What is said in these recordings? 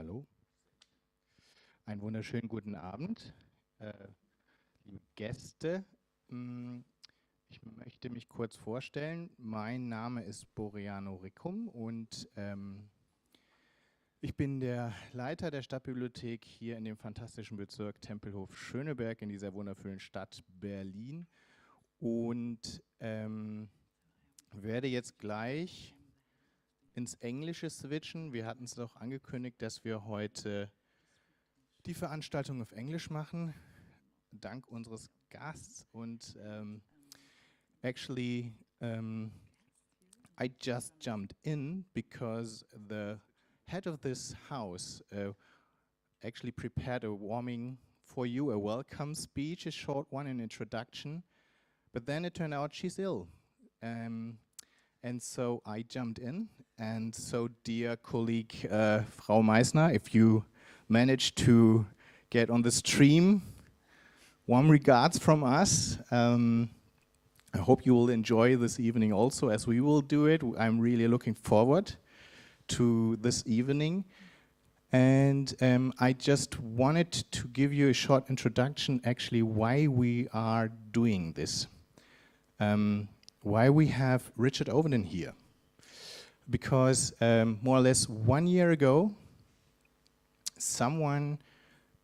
Hallo. Einen wunderschönen guten Abend, liebe Gäste. Ich möchte mich kurz vorstellen. Mein Name ist Boriano Rickum und ich bin der Leiter der Stadtbibliothek hier in dem fantastischen Bezirk Tempelhof-Schöneberg in dieser wundervollen Stadt Berlin und werde jetzt gleich ins Englische switchen. Wir hatten es doch angekündigt, dass wir heute die Veranstaltung auf Englisch machen, dank unseres Gasts. Und actually, I just jumped in because the head of this house actually prepared a warming for you, a welcome speech, a short one, an introduction. But then it turned out she's ill. And so I jumped in. And so, dear colleague Frau Meissner, if you managed to get on the stream, warm regards from us. I hope you will enjoy this evening also as we will do it. I'm really looking forward to this evening. And I just wanted to give you a short introduction actually why we are doing this. Why we have Richard Ovenden here. Because more or less 1 year ago, someone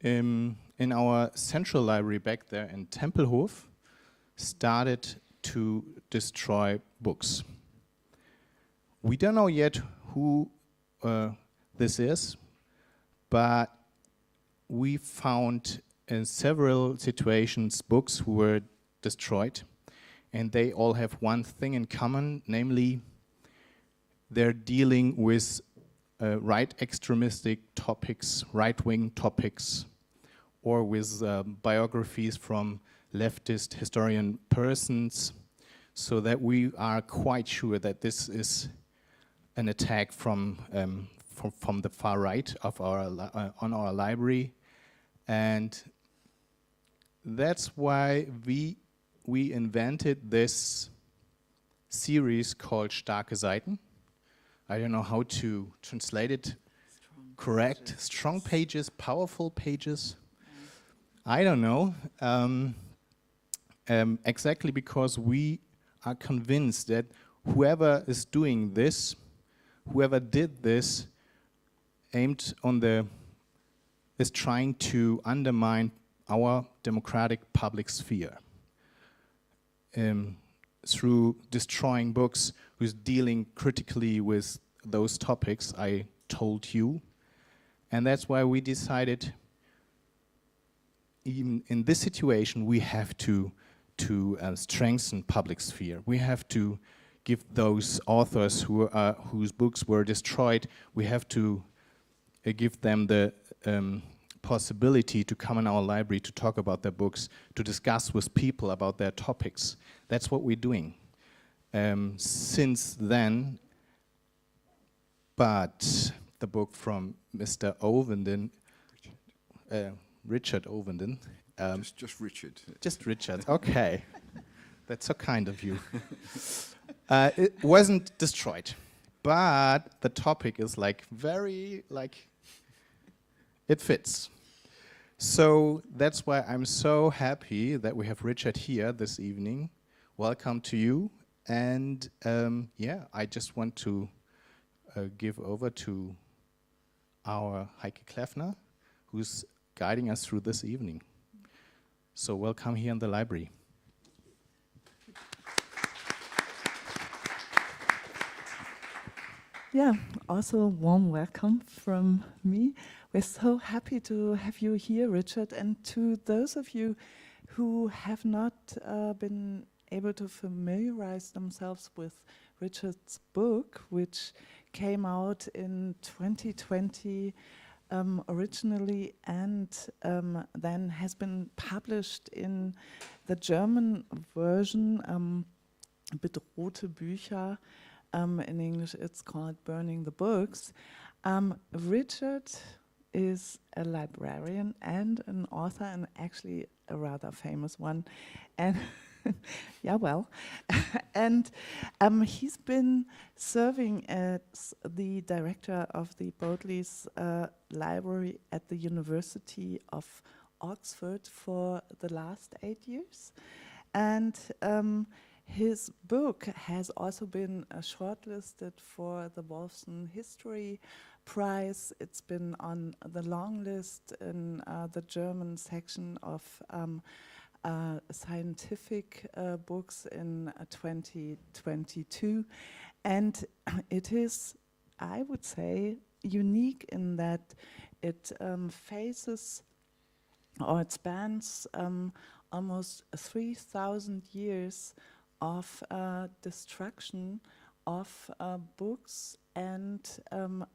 in our central library back there in Tempelhof started to destroy books. We don't know yet who this is, but we found in several situations books who were destroyed. And they all have one thing in common, namely they're dealing with right extremistic topics, right-wing topics, or with biographies from leftist historian persons, so that we are quite sure that this is an attack from the far right of on our library. And that's why we invented this series called STARKE SEITEN. I don't know how to translate it correct. Strong pages, powerful pages. I don't know. Exactly because we are convinced that whoever is doing this, whoever did this, is trying to undermine our democratic public sphere. Through destroying books, who's dealing critically with those topics I told you. And that's why we decided, even in this situation, we have to strengthen public sphere. We have to give those authors whose books were destroyed, we have to give them the possibility to come in our library to talk about their books, to discuss with people about their topics. That's what we're doing since then. But the book from Mr. Ovenden, Richard Ovenden. Just Richard. Just Richard, okay. That's so kind of you. It wasn't destroyed, but the topic is very it fits. So that's why I'm so happy that we have Richard here this evening. Welcome to you. And yeah, I just want to give over to our Heike Kleffner, who's guiding us through this evening. So welcome here in the library. Yeah, also a warm welcome from me. We're so happy to have you here, Richard, and to those of you who have not been able to familiarize themselves with Richard's book, which came out in 2020 originally and then has been published in the German version, Bedrohte Bücher. In English, it's called Burning the Books. Richard is a librarian and an author, and actually a rather famous one. And Yeah, well, and he's been serving as the director of the Bodleian Library at the University of Oxford for the last 8 years. And his book has also been shortlisted for the Wolfson History Prize. It's been on the long list in the German section of scientific books in 2022. And it is, I would say, unique in that it faces, or it spans almost 3,000 years of destruction of books and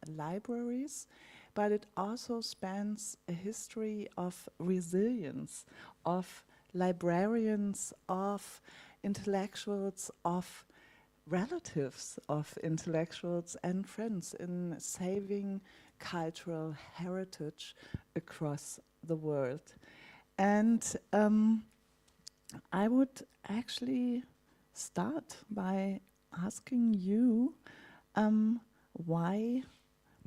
libraries, but it also spans a history of resilience, of librarians, of intellectuals, of relatives of intellectuals and friends in saving cultural heritage across the world. And I would actually start by asking you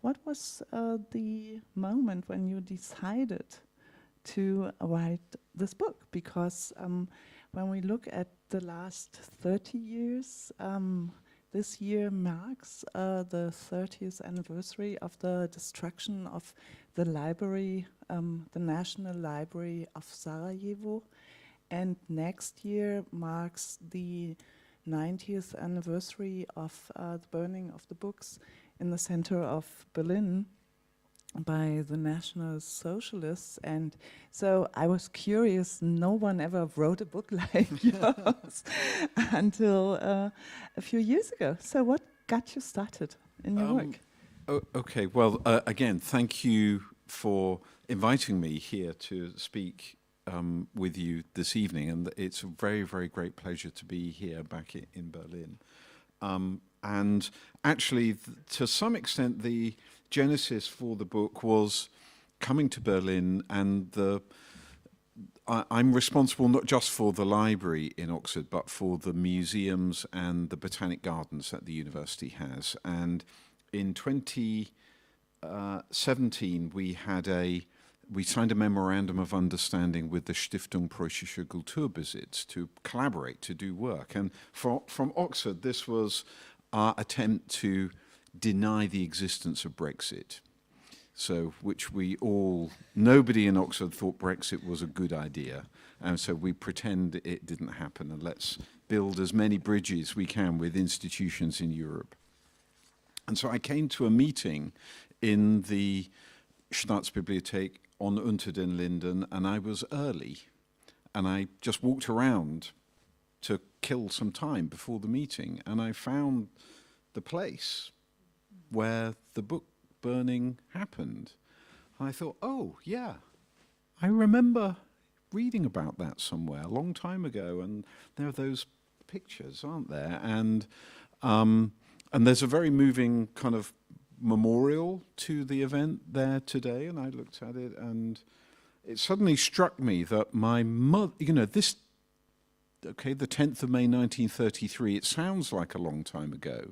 what was the moment when you decided to write this book? Because when we look at the last 30 years, this year marks the 30th anniversary of the destruction of the library, the National Library of Sarajevo, and next year marks the 90th anniversary of the burning of the books in the center of Berlin by the National Socialists. And so I was curious, no one ever wrote a book like yours until a few years ago. So what got you started in your work? Okay, well, again, thank you for inviting me here to speak with you this evening. And it's a very, very great pleasure to be here back in Berlin. And actually, to some extent, the genesis for the book was coming to Berlin, and I'm responsible not just for the library in Oxford, but for the museums and the botanic gardens that the university has. And in 2017, we signed a memorandum of understanding with the Stiftung Preußischer Kulturbesitz to collaborate, to do work. And from Oxford, this was our attempt to deny the existence of Brexit. So, nobody in Oxford thought Brexit was a good idea. And so we pretend it didn't happen, and let's build as many bridges we can with institutions in Europe. And so I came to a meeting in the Stadtbibliothek on Unter den Linden, and I was early. And I just walked around to kill some time before the meeting, and I found the place where the book burning happened. I thought, oh, yeah, I remember reading about that somewhere a long time ago, and there are those pictures, aren't there? And there's a very moving kind of memorial to the event there today, and I looked at it, and it suddenly struck me that my mother, the 10th of May 1933, it sounds like a long time ago,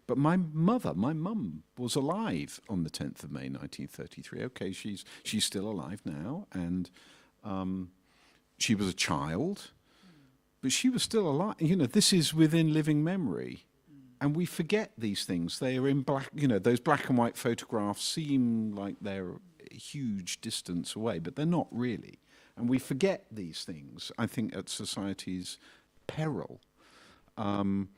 but my mum was alive on the 10th of May 1933. Okay, she's still alive now, and she was a child, but she was still alive. This is within living memory. And we forget these things. They are in black, those black and white photographs seem like they're a huge distance away, but they're not really. And we forget these things, I think, at society's peril. And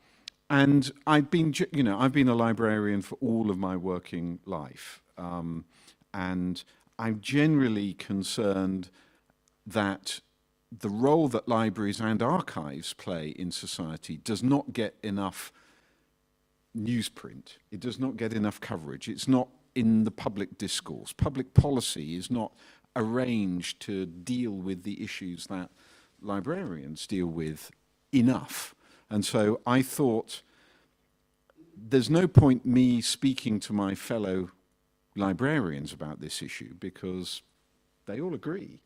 I've been a librarian for all of my working life. And I'm generally concerned that the role that libraries and archives play in society does not get enough newsprint. It does not get enough coverage. It's not in the public discourse. Public policy is not arranged to deal with the issues that librarians deal with enough. And so I thought there's no point me speaking to my fellow librarians about this issue because they all agree.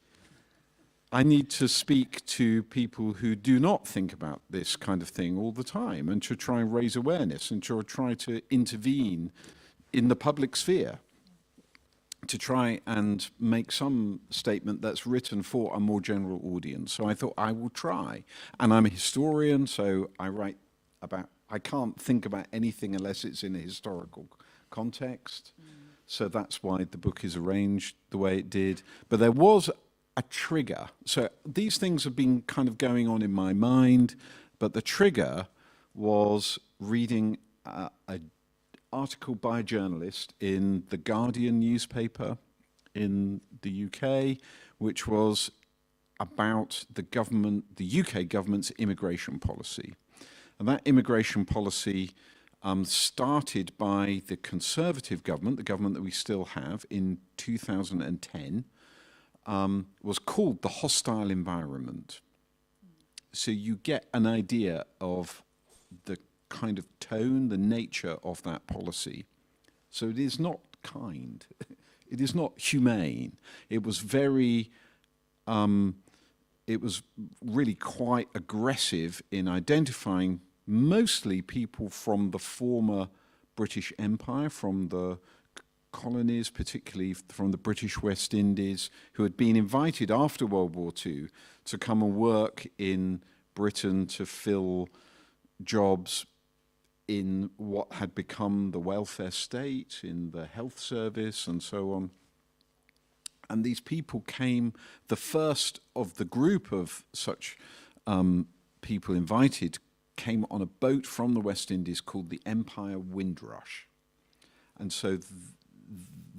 I need to speak to people who do not think about this kind of thing all the time, and to try and raise awareness, and to try to intervene in the public sphere, to try and make some statement that's written for a more general audience. So I thought I will try. And I'm a historian, so I can't think about anything unless it's in a historical context. So that's why the book is arranged the way it did. But there was a trigger. So these things have been kind of going on in my mind, but the trigger was reading an article by a journalist in the Guardian newspaper in the UK, which was about the UK government's immigration policy. And that immigration policy started by the Conservative government, the government that we still have, in 2010, was called the hostile environment. So you get an idea of the kind of tone, the nature of that policy. So it is not kind. It is not humane. It was very, it was really quite aggressive in identifying mostly people from the former British Empire, from the colonies, particularly from the British West Indies, who had been invited after World War II to come and work in Britain to fill jobs in what had become the welfare state, in the health service and so on. And these people came, the first of the group of such people invited came on a boat from the West Indies called the Empire Windrush. And so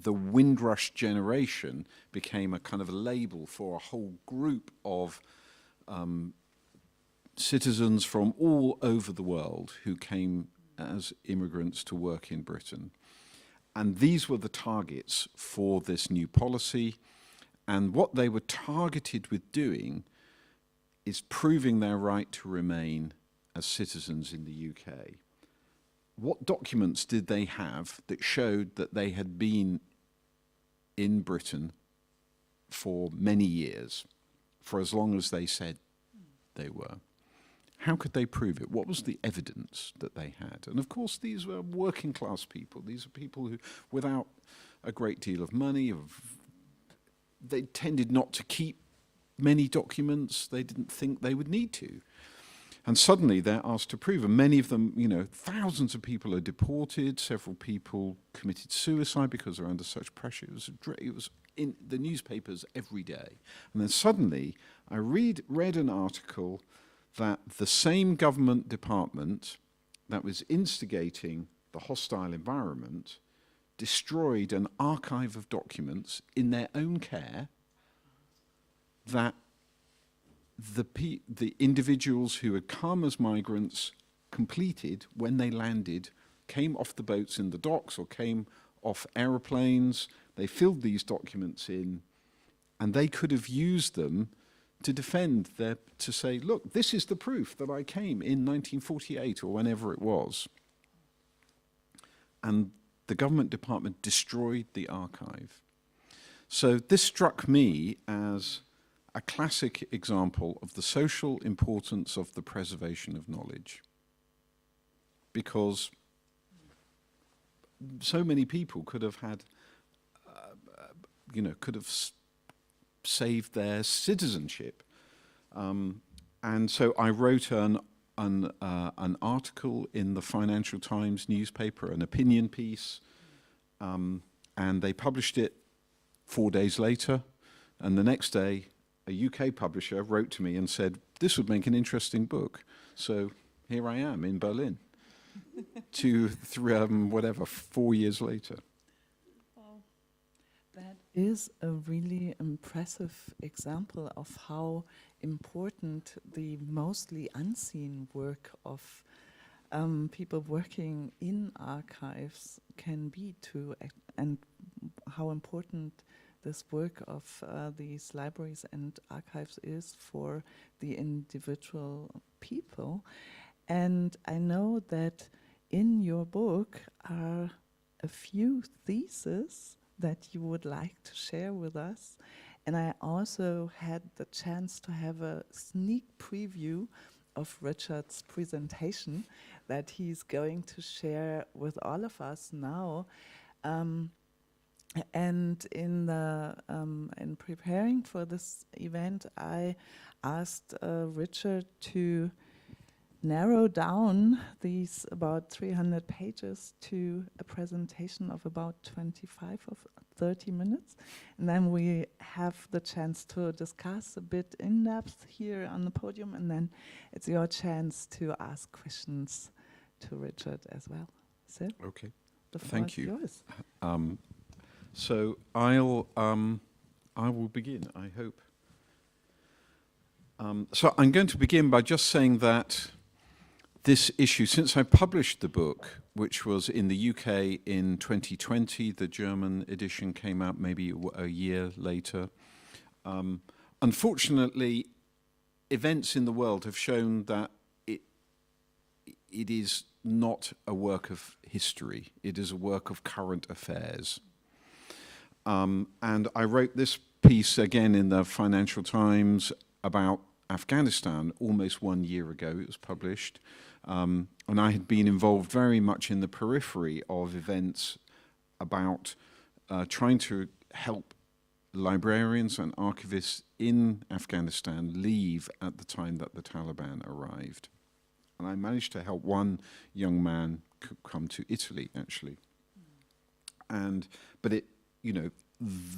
the Windrush generation became a kind of a label for a whole group of citizens from all over the world who came as immigrants to work in Britain. And these were the targets for this new policy. And what they were targeted with doing is proving their right to remain as citizens in the UK. What documents did they have that showed that they had been in Britain for many years, for as long as they said they were? How could they prove it? What was the evidence that they had? And of course, these were working class people. These are people who, without a great deal of money, they tended not to keep many documents. They didn't think they would need to. And suddenly they're asked to prove, and many of them, thousands of people are deported. Several people committed suicide because they're under such pressure. It was in the newspapers every day. And then suddenly I read an article that the same government department that was instigating the hostile environment destroyed an archive of documents in their own care that the individuals who had come as migrants completed when they landed, came off the boats in the docks or came off aeroplanes. They filled these documents in, and they could have used them to defend to say, look, this is the proof that I came in 1948 or whenever it was. And the government department destroyed the archive. So this struck me as a classic example of the social importance of the preservation of knowledge. Because so many people could have had, could have saved their citizenship. And so I wrote an article in the Financial Times newspaper, an opinion piece, and they published it 4 days later. And the next day, a UK publisher wrote to me and said, this would make an interesting book. So here I am in Berlin, 4 years later. Wow. That is a really impressive example of how important the mostly unseen work of people working in archives can be and how important this work of these libraries and archives is for the individual people. And I know that in your book are a few theses that you would like to share with us. And I also had the chance to have a sneak preview of Richard's presentation that he's going to share with all of us now. And in preparing for this event, I asked Richard to narrow down these about 300 pages to a presentation of about 25 or 30 minutes. And then we have the chance to discuss a bit in depth here on the podium, and then it's your chance to ask questions to Richard as well. So, Okay. the floor Thank is you. yours. So I will begin, I hope. So I'm going to begin by just saying that this issue, since I published the book, which was in the UK in 2020, the German edition came out maybe a year later. Unfortunately, events in the world have shown that it is not a work of history. It is a work of current affairs. And I wrote this piece again in the Financial Times about Afghanistan almost 1 year ago. It was published. And I had been involved very much in the periphery of events about trying to help librarians and archivists in Afghanistan leave at the time that the Taliban arrived. And I managed to help one young man come to Italy, actually. But it, you know,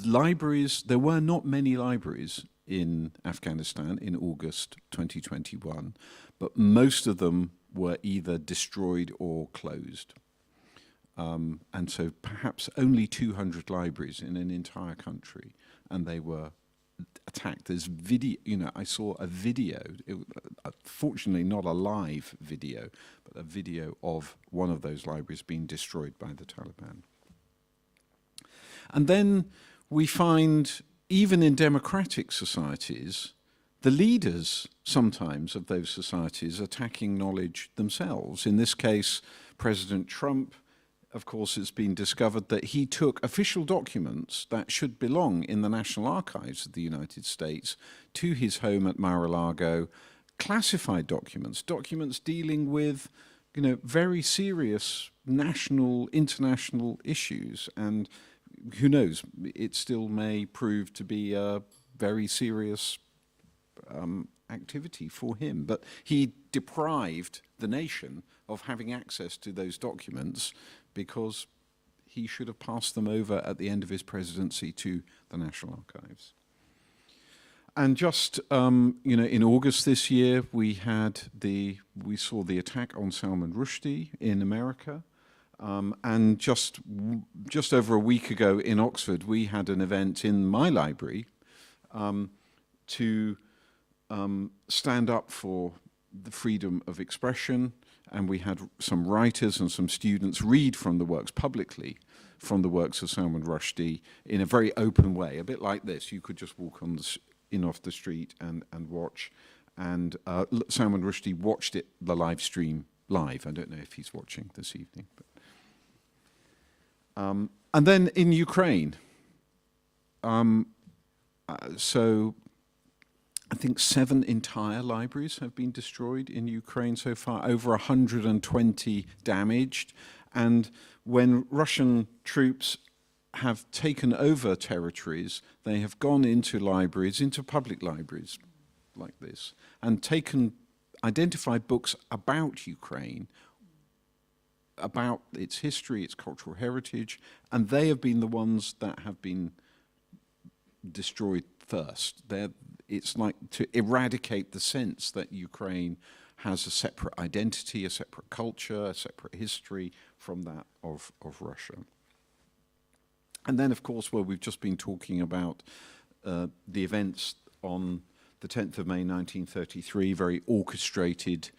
libraries, there were not many libraries in Afghanistan in August 2021, but most of them were either destroyed or closed. And so perhaps only 200 libraries in an entire country, and they were attacked. There's video, you know, I saw a video, fortunately not a live video, but a video of one of those libraries being destroyed by the Taliban. And then we find, even in democratic societies, the leaders sometimes of those societies attacking knowledge themselves. In this case, President Trump, of course, it's been discovered that he took official documents that should belong in the National Archives of the United States to his home at Mar-a-Lago, classified documents, documents dealing with, you know, very serious national, international issues. And who knows, it still may prove to be a very serious activity for him. But he deprived the nation of having access to those documents because he should have passed them over at the end of his presidency to the National Archives. And just, you know, in August this year, we saw the attack on Salman Rushdie in America. And just over a week ago in Oxford, we had an event in my library to stand up for the freedom of expression, and we had some writers and some students read from the works publicly, from the works of Salman Rushdie in a very open way, a bit like this. You could just walk on in off the street and watch. And Salman Rushdie watched the live stream live. I don't know if he's watching this evening. But. And then in Ukraine, so I think 7 entire libraries have been destroyed in Ukraine so far, over 120 damaged. And when Russian troops have taken over territories, they have gone into libraries, into public libraries like this, and identified books about Ukraine, about its history, its cultural heritage, and they have been the ones that have been destroyed first. It's like to eradicate the sense that Ukraine has a separate identity, a separate culture, a separate history from that of Russia. And then, of course, well, we've just been talking about the events on the 10th of May 1933, very orchestrated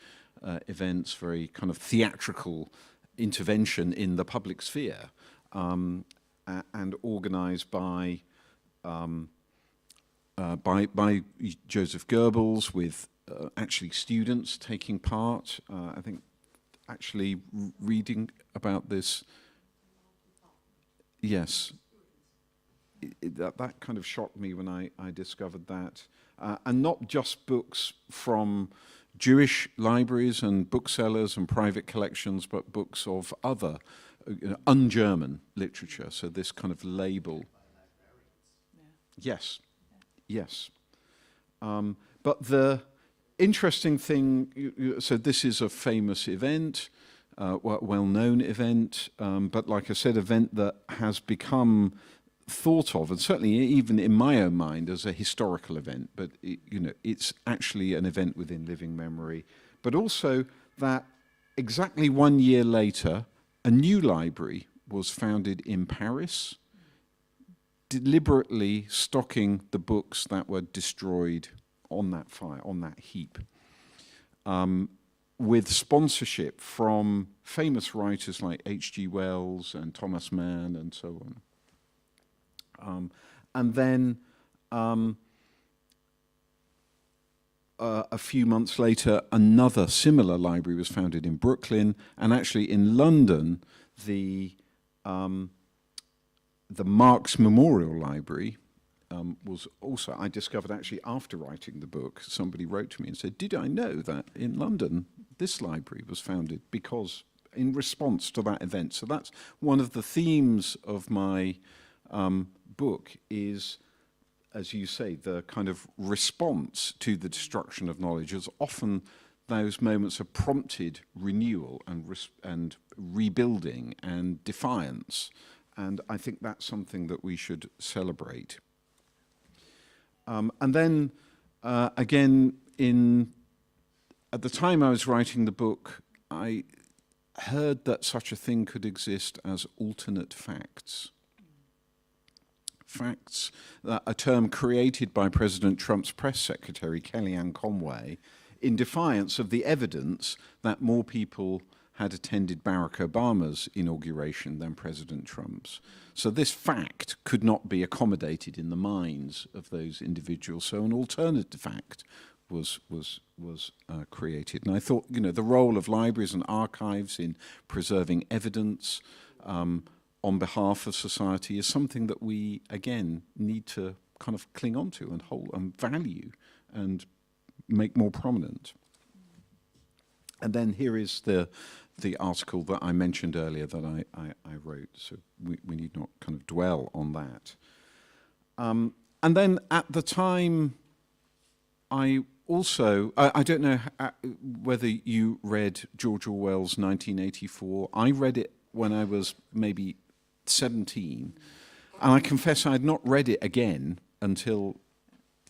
events, very kind of theatrical intervention in the public sphere, and organized by Joseph Goebbels, with actually students taking part. I think actually reading about this. Yes. that kind of shocked me when I discovered that. And not just books from Jewish libraries and booksellers and private collections, but books of other un-German literature. So this kind of label. Yes, yes. But the interesting thing, so this is a famous event, well-known event, but like I said, event that has become thought of, and certainly even in my own mind, as a historical event. But it's actually an event within living memory. But also that exactly 1 year later, a new library was founded in Paris, deliberately stocking the books that were destroyed on that fire, on that heap, with sponsorship from famous writers like H.G. Wells and Thomas Mann and so on. And then a few months later, another similar library was founded in Brooklyn, and actually in London, the Marx Memorial Library was also, I discovered actually after writing the book, somebody wrote to me and said, did I know that in London this library was founded because in response to that event? So that's one of the themes of my book is, as you say, the kind of response to the destruction of knowledge. As often those moments have prompted renewal and rebuilding and defiance. And I think that's something that we should celebrate. And then, again, at the time I was writing the book, I heard that such a thing could exist as alternate facts. Facts, a term created by President Trump's press secretary, Kellyanne Conway, in defiance of the evidence that more people had attended Barack Obama's inauguration than President Trump's. So this fact could not be accommodated in the minds of those individuals. So an alternative fact was created. And I thought, the role of libraries and archives in preserving evidence on behalf of society is something that we, again, need to kind of cling on to and hold and value and make more prominent. And then here is the article that I mentioned earlier that I wrote, so we need not kind of dwell on that. And then at the time, I don't know whether you read George Orwell's 1984. I read it when I was maybe 17, and I confess I had not read it again until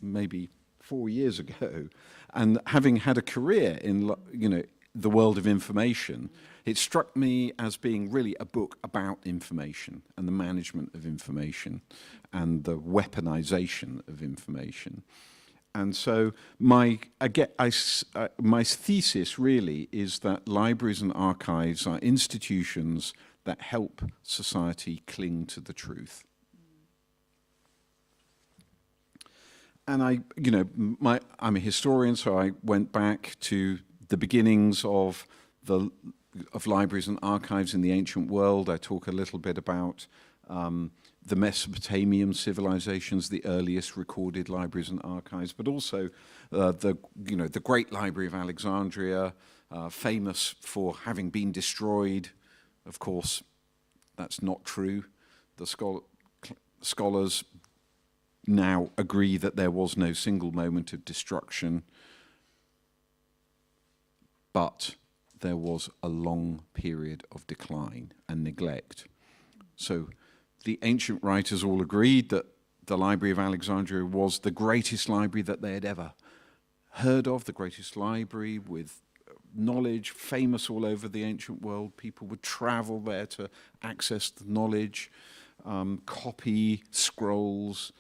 maybe 4 years ago. And having had a career in, the world of information, it struck me as being really a book about information and the management of information and the weaponization of information. And so my thesis really is that libraries and archives are institutions that help society cling to the truth. And I'm a historian, so I went back to the beginnings of libraries and archives in the ancient world. I talk a little bit about the Mesopotamian civilizations, the earliest recorded libraries and archives, but also the Great Library of Alexandria, famous for having been destroyed. Of course, that's not true. The scholars now agree that there was no single moment of destruction, but there was a long period of decline and neglect. So the ancient writers all agreed that the Library of Alexandria was the greatest library that they had ever heard of, the greatest library with knowledge, famous all over the ancient world. People would travel there to access the knowledge, copy scrolls,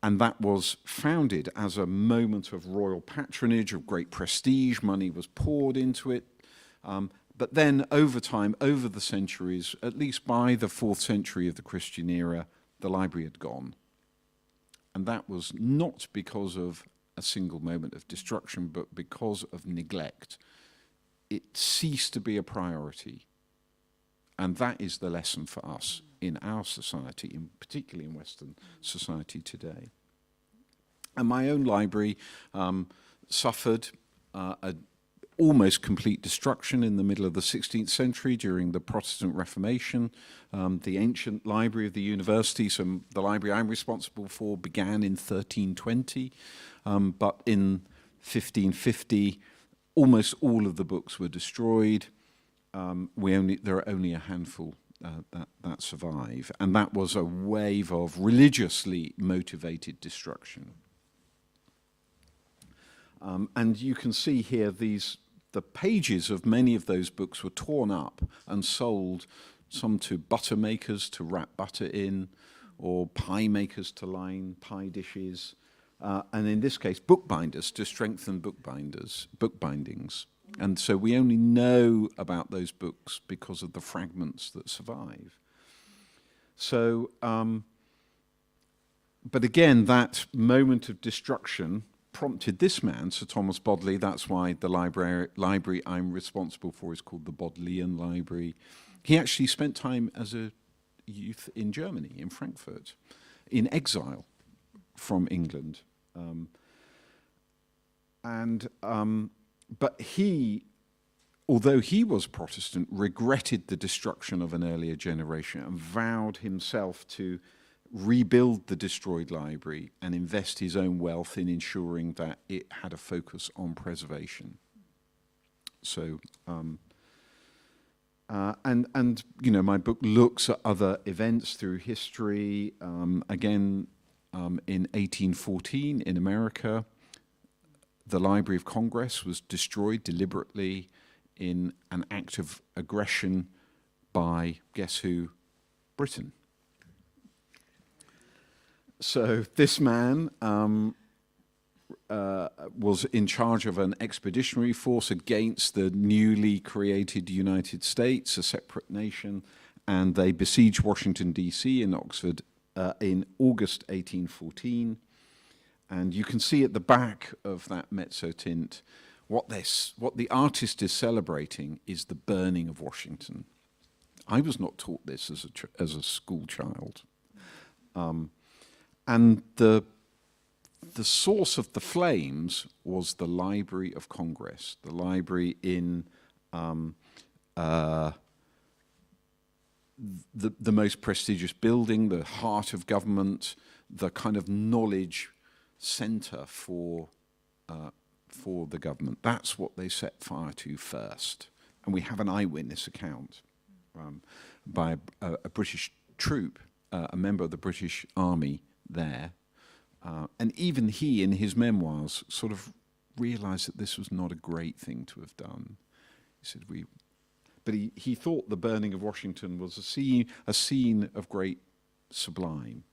and that was founded as a moment of royal patronage, of great prestige. Money was poured into it. But then over time, over the centuries, at least by the 4th century of the Christian era, the library had gone. And that was not because of a single moment of destruction, but because of neglect. It ceased to be a priority. And that is the lesson for us in our society, particularly in Western society today. And my own library suffered a almost complete destruction in the middle of the 16th century during the Protestant Reformation. The ancient library of the university, so the library I'm responsible for, began in 1320, but in 1550, almost all of the books were destroyed. There are only a handful that survive, and that was a wave of religiously motivated destruction. And you can see here the pages of many of those books were torn up and sold, some to butter makers to wrap butter in, or pie makers to line pie dishes, and in this case, bookbinders to strengthen book bindings. And so we only know about those books because of the fragments that survive. So, but again, that moment of destruction prompted this man, Sir Thomas Bodley. That's why the library I'm responsible for is called the Bodleian Library. He actually spent time as a youth in Germany, in Frankfurt, in exile from England. But he, although he was Protestant, regretted the destruction of an earlier generation and vowed himself to rebuild the destroyed library and invest his own wealth in ensuring that it had a focus on preservation. So, and you know, my book looks at other events through history. Again, in 1814 in America, the Library of Congress was destroyed deliberately in an act of aggression by, guess who? Britain. So this man was in charge of an expeditionary force against the newly created United States, a separate nation, and they besieged Washington, D.C. in Oxford in August 1814. And you can see at the back of that mezzotint what the artist is celebrating is the burning of Washington. I was not taught this as a school child. And the source of the flames was the Library of Congress, the library in the most prestigious building, the heart of government, the kind of knowledge center for the government. That's what they set fire to first. And we have an eyewitness account by a British troop, a member of the British Army there. And even he, in his memoirs, sort of realized that this was not a great thing to have done. He said, but he thought the burning of Washington was a scene of great sublime.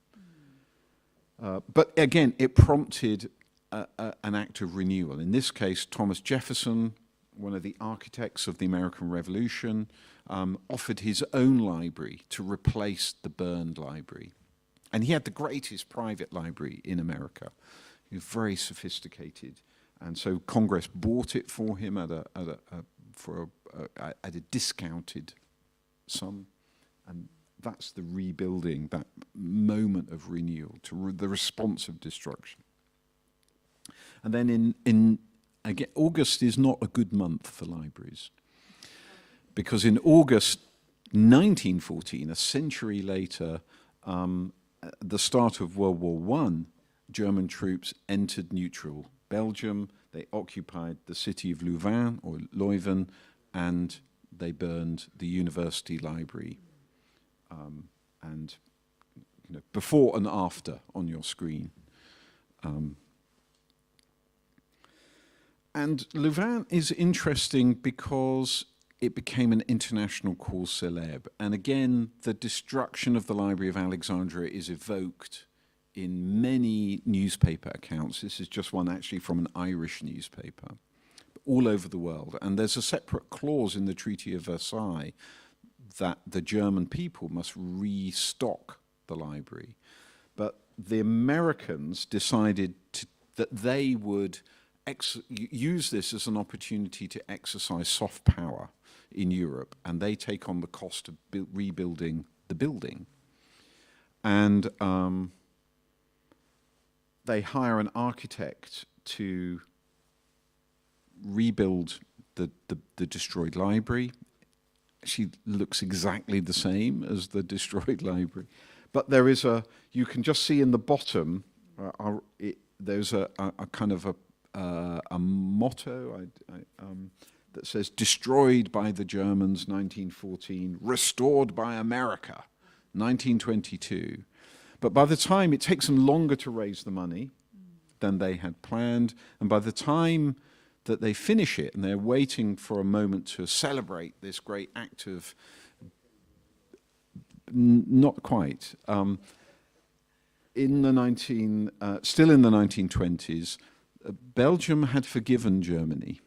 But again, it prompted an act of renewal. In this case, Thomas Jefferson, one of the architects of the American Revolution, offered his own library to replace the burned library. And he had the greatest private library in America. He was very sophisticated. And so Congress bought it for him at a discounted sum. And that's the rebuilding, that moment of renewal, to the response of destruction. And then again, August is not a good month for libraries, because in August 1914, a century later, the start of World War I, German troops entered neutral Belgium. They occupied the city of Louvain, or Leuven, and they burned the university library. And you know, before and after on your screen. And Louvain is interesting because it became an international cause célèbre. And again, the destruction of the Library of Alexandria is evoked in many newspaper accounts. This is just one actually from an Irish newspaper, all over the world. And there's a separate clause in the Treaty of Versailles that the German people must restock the library. But the Americans decided that they would use this as an opportunity to exercise soft power in Europe, and they take on the cost of rebuilding the building. and they hire an architect to rebuild the destroyed library. She looks exactly the same as the destroyed library, but there is you can just see in the bottom, there's a kind of a motto that says "Destroyed by the Germans, 1914, restored by America, 1922." But by the time, it takes them longer to raise the money than they had planned, and by the time that they finish it, and they're waiting for a moment to celebrate this great act of, not quite, still in the 1920s, Belgium had forgiven Germany,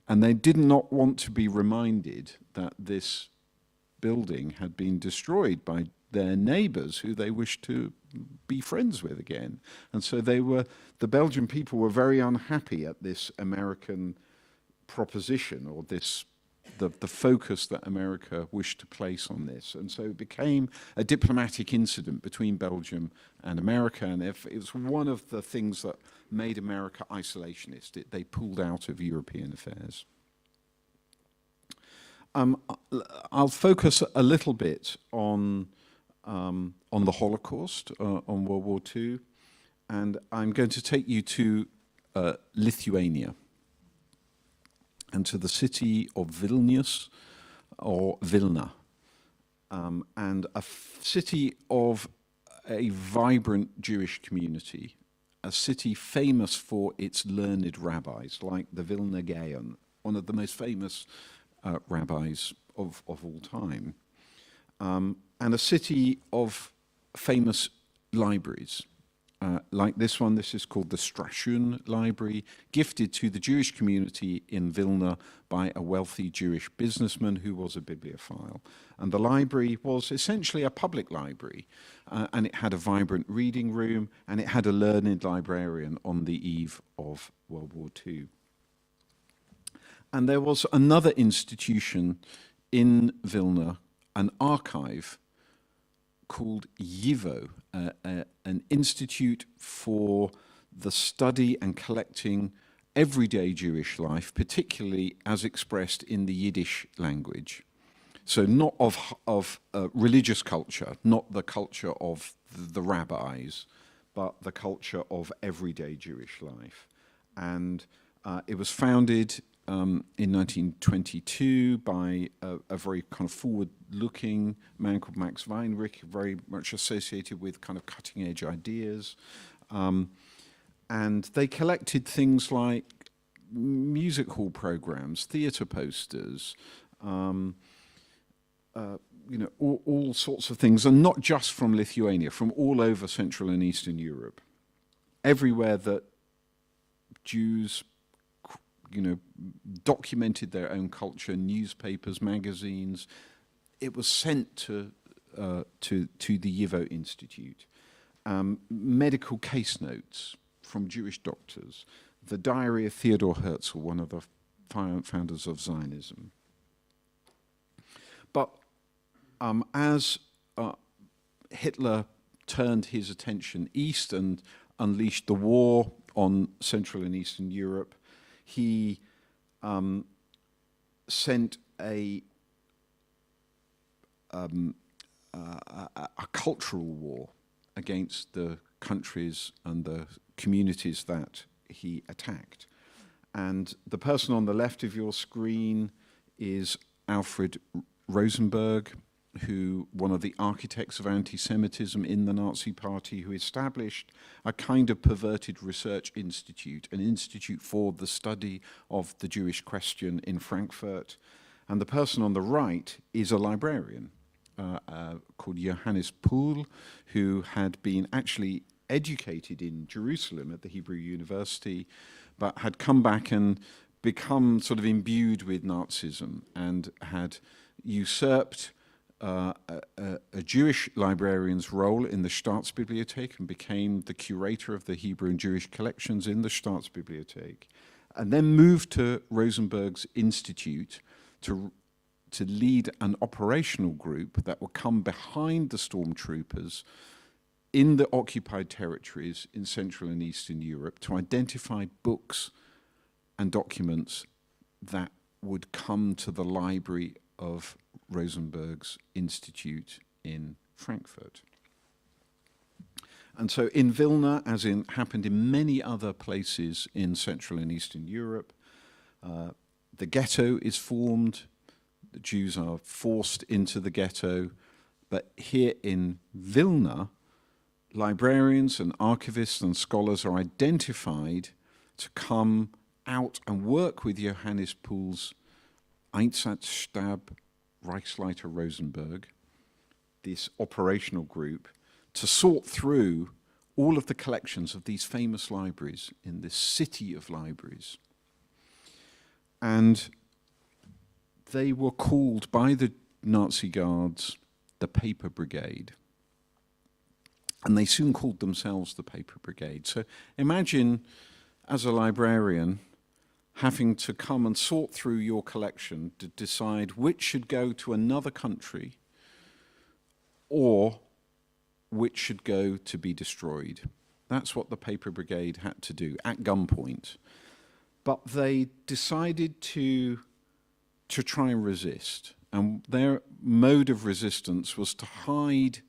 and they did not want to be reminded that this building had been destroyed by their neighbors who they wished to be friends with again. And so the Belgian people were very unhappy at this American proposition, or the focus that America wished to place on this. And so it became a diplomatic incident between Belgium and America, and it was one of the things that made America isolationist. They pulled out of European affairs. I'll focus a little bit on the Holocaust, on World War II, and I'm going to take you to Lithuania and to the city of Vilnius, or Vilna, and a city of a vibrant Jewish community, a city famous for its learned rabbis, like the Vilna Gaon, one of the most famous rabbis of all time. And a city of famous libraries, like this one. This is called the Strashun Library, gifted to the Jewish community in Vilna by a wealthy Jewish businessman who was a bibliophile. And the library was essentially a public library, and it had a vibrant reading room, and it had a learned librarian on the eve of World War II. And there was another institution in Vilna, an archive called YIVO, an institute for the study and collecting everyday Jewish life, particularly as expressed in the Yiddish language. So not of religious culture, not the culture of the rabbis, but the culture of everyday Jewish life. And it was founded in 1922 by a very kind of forward-looking man called Max Weinrich, very much associated with kind of cutting-edge ideas. And they collected things like music hall programs, theatre posters, all sorts of things, and not just from Lithuania, from all over Central and Eastern Europe. Everywhere that Jews documented their own culture, newspapers, magazines, it was sent to the YIVO Institute. Medical case notes from Jewish doctors, the diary of Theodor Herzl, one of the founders of Zionism. But as Hitler turned his attention east and unleashed the war on Central and Eastern Europe, he sent a cultural war against the countries and the communities that he attacked. And the person on the left of your screen is Alfred Rosenberg, one of the architects of anti-Semitism in the Nazi Party, who established a kind of perverted research institute, an institute for the study of the Jewish question in Frankfurt. And the person on the right is a librarian called Johannes Pohl, who had been actually educated in Jerusalem at the Hebrew University, but had come back and become sort of imbued with Nazism and had usurped a Jewish librarian's role in the Stadtbibliothek and became the curator of the Hebrew and Jewish collections in the Stadtbibliothek, and then moved to Rosenberg's institute to to lead an operational group that will come behind the stormtroopers in the occupied territories in Central and Eastern Europe to identify books and documents that would come to the library of Rosenberg's Institute in Frankfurt. And so in Vilna, as happened in many other places in Central and Eastern Europe, the ghetto is formed. The Jews are forced into the ghetto. But here in Vilna, librarians and archivists and scholars are identified to come out and work with Johannes Pool's Einsatzstab Reichsleiter Rosenberg, this operational group, to sort through all of the collections of these famous libraries in this city of libraries. And they were called by the Nazi guards the Paper Brigade. And they soon called themselves the Paper Brigade. So imagine, as a librarian, having to come and sort through your collection to decide which should go to another country or which should go to be destroyed. That's what the Paper Brigade had to do at gunpoint. But they decided to try and resist. And their mode of resistance was to hide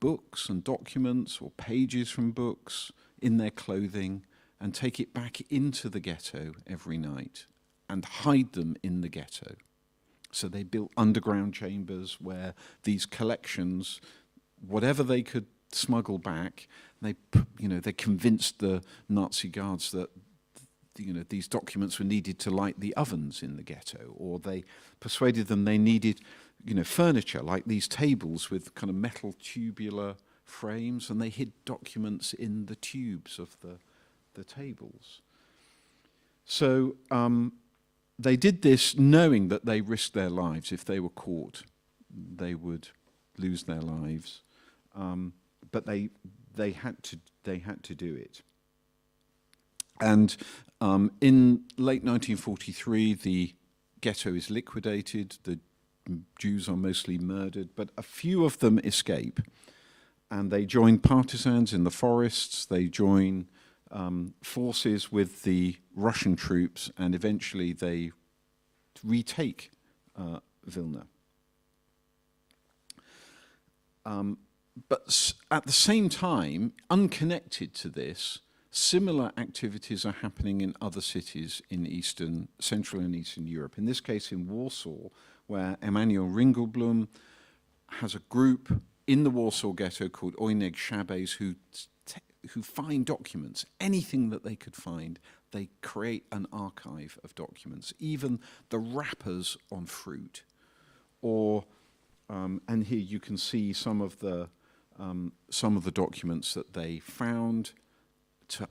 books and documents or pages from books in their clothing and take it back into the ghetto every night and hide them in the ghetto. So they built underground chambers where these collections, whatever they could smuggle back, they convinced the Nazi guards that these documents were needed to light the ovens in the ghetto, or they persuaded them they needed furniture like these tables with kind of metal tubular frames, and they hid documents in the tubes of the tables. So they did this knowing that they risked their lives. If they were caught, they would lose their lives. But they had to do it. And in late 1943, the ghetto is liquidated. The Jews are mostly murdered, but a few of them escape. And they join partisans in the forests. They join forces with the Russian troops, and eventually they retake Vilna. But at the same time, unconnected to this, similar activities are happening in other cities in Central and Eastern Europe. In this case, in Warsaw, where Emanuel Ringelblum has a group in the Warsaw ghetto called Oyneg Szabes who find documents, anything that they could find. They create an archive of documents, even the wrappers on fruit. Or, and here you can see some of the documents that they found,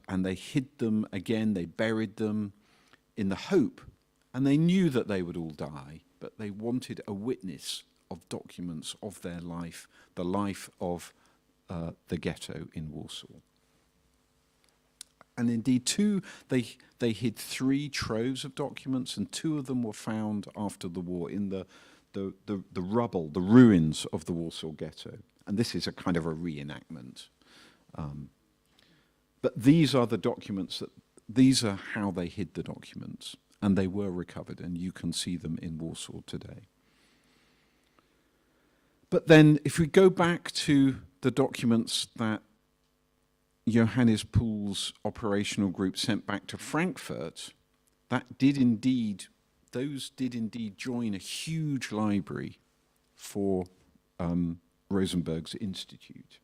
and they hid them again, they buried them in the hope, and they knew that they would all die, but they wanted a witness of documents of their life, the life of the ghetto in Warsaw. And indeed, they hid 3 troves of documents, and 2 of them were found after the war in the rubble, the ruins of the Warsaw ghetto. And this is a kind of a reenactment. But these are the documents these are how they hid the documents, and they were recovered, and you can see them in Warsaw today. But then, if we go back to the documents that Johannes Pool's operational group sent back to Frankfurt, those did indeed join a huge library for Rosenberg's Institute.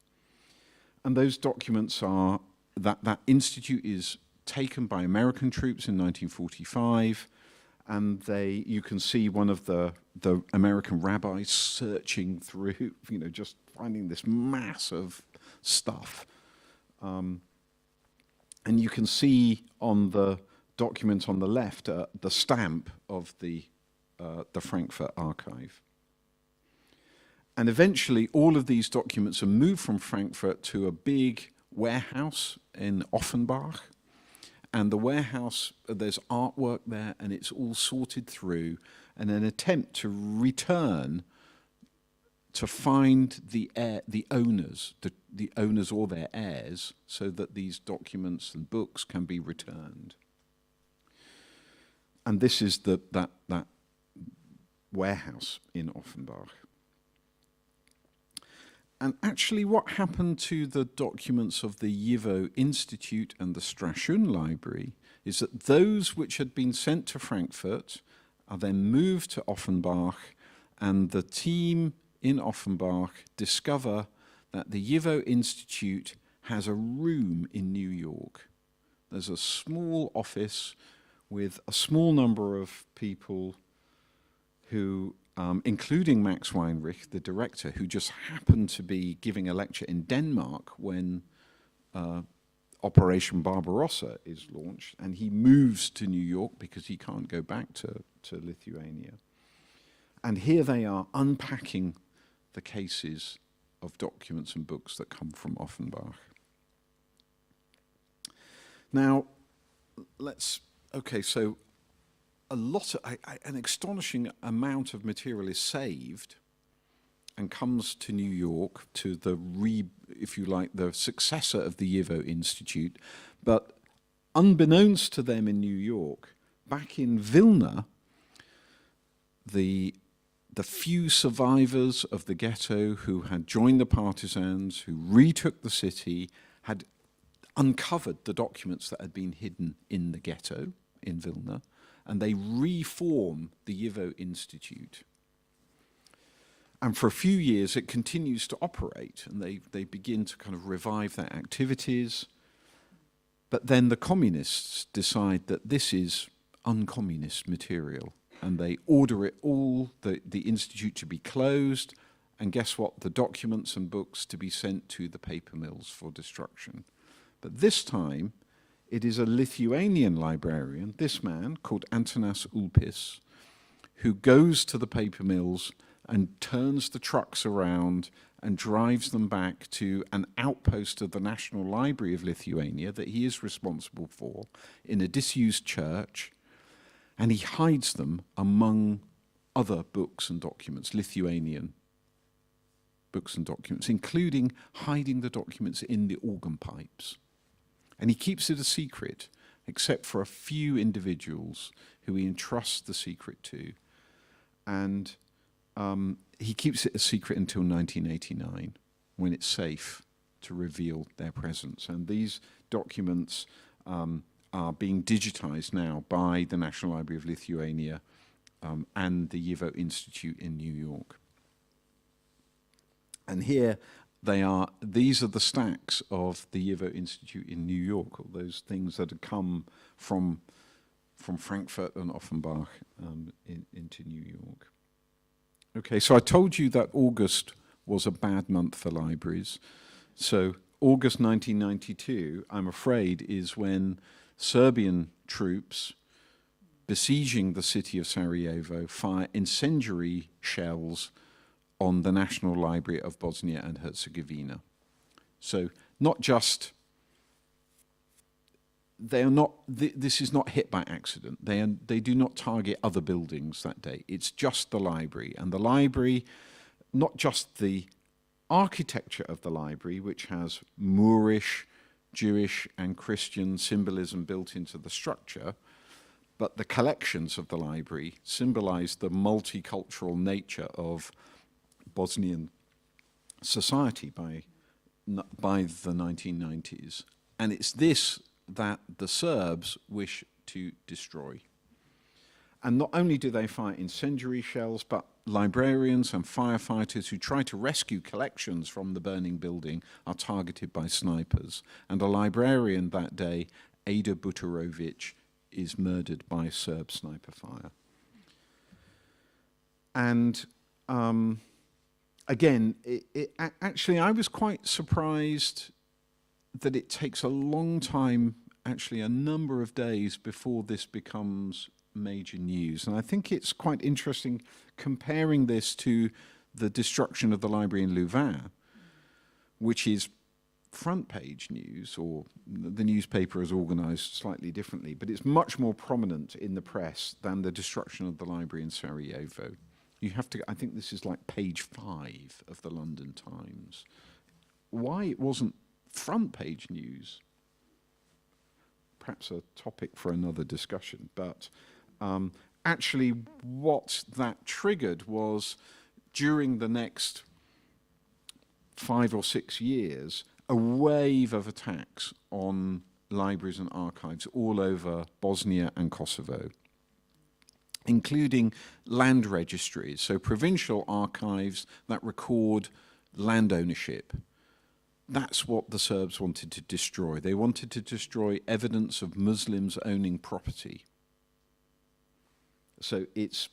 And those documents are, that institute is taken by American troops in 1945, and you can see one of the American rabbis searching through, just finding this mass of stuff. And you can see on the document on the left the stamp of the Frankfurt archive. And eventually all of these documents are moved from Frankfurt to a big warehouse in Offenbach. And the warehouse, there's artwork there, and it's all sorted through. and an attempt to return to find the owners or their heirs, so that these documents and books can be returned. And this is that warehouse in Offenbach. And actually what happened to the documents of the Jivo Institute and the Strachun Library is that those which had been sent to Frankfurt are then moved to Offenbach, and the team in Offenbach discover that the Jivo Institute has a room in New York. There's a small office with a small number of people who, including Max Weinrich, the director, who just happened to be giving a lecture in Denmark when Operation Barbarossa is launched, and he moves to New York because he can't go back to Lithuania. And here they are unpacking the cases of documents and books that come from Offenbach. Now, so an astonishing amount of material is saved and comes to New York, to the successor of the Jivo Institute. But unbeknownst to them in New York, back in Vilna, the few survivors of the ghetto who had joined the partisans, who retook the city, had uncovered the documents that had been hidden in the ghetto in Vilna, and they reform the Jivo Institute. And for a few years it continues to operate, and they begin to kind of revive their activities. But then the communists decide that this is uncommunist material, and they order it all, the institute to be closed, and guess what? The documents and books to be sent to the paper mills for destruction. But this time, it is a Lithuanian librarian, this man called Antanas Ulpis, who goes to the paper mills and turns the trucks around and drives them back to an outpost of the National Library of Lithuania that he is responsible for in a disused church, and he hides them among other books and documents, Lithuanian books and documents, including hiding the documents in the organ pipes. And he keeps it a secret, except for a few individuals who he entrusts the secret to. And he keeps it a secret until 1989, when it's safe to reveal their presence. And these documents are being digitized now by the National Library of Lithuania and the Jivo Institute in New York. And here these are the stacks of the Jivo Institute in New York, all those things that had come from Frankfurt and Offenbach into New York. Okay, so I told you that August was a bad month for libraries. So August 1992, I'm afraid, is when Serbian troops besieging the city of Sarajevo fire incendiary shells on the National Library of Bosnia and Herzegovina. So not just, this is not hit by accident. They do not target other buildings that day. It's just the library. And the library, not just the architecture of the library, which has Moorish, Jewish and Christian symbolism built into the structure, but the collections of the library symbolize the multicultural nature of Bosnian society by the 1990s. And it's this that the Serbs wish to destroy. And not only do they fire incendiary shells, but librarians and firefighters who try to rescue collections from the burning building are targeted by snipers. And a librarian that day, Ada Butarovic, is murdered by Serb sniper fire. And again, actually, I was quite surprised that it takes a long time, actually a number of days, before this becomes major news. And I think it's quite interesting comparing this to the destruction of the library in Louvain, which is front page news, or the newspaper is organised slightly differently, but it's much more prominent in the press than the destruction of the library in Sarajevo. You have to, I think this is like page 5 of the London Times. Why it wasn't front page news, perhaps a topic for another discussion, but actually what that triggered was, during the next 5 or 6 years, a wave of attacks on libraries and archives all over Bosnia and Kosovo, including land registries, so provincial archives that record land ownership. That's what the Serbs wanted to destroy. They wanted to destroy evidence of Muslims owning property. So it's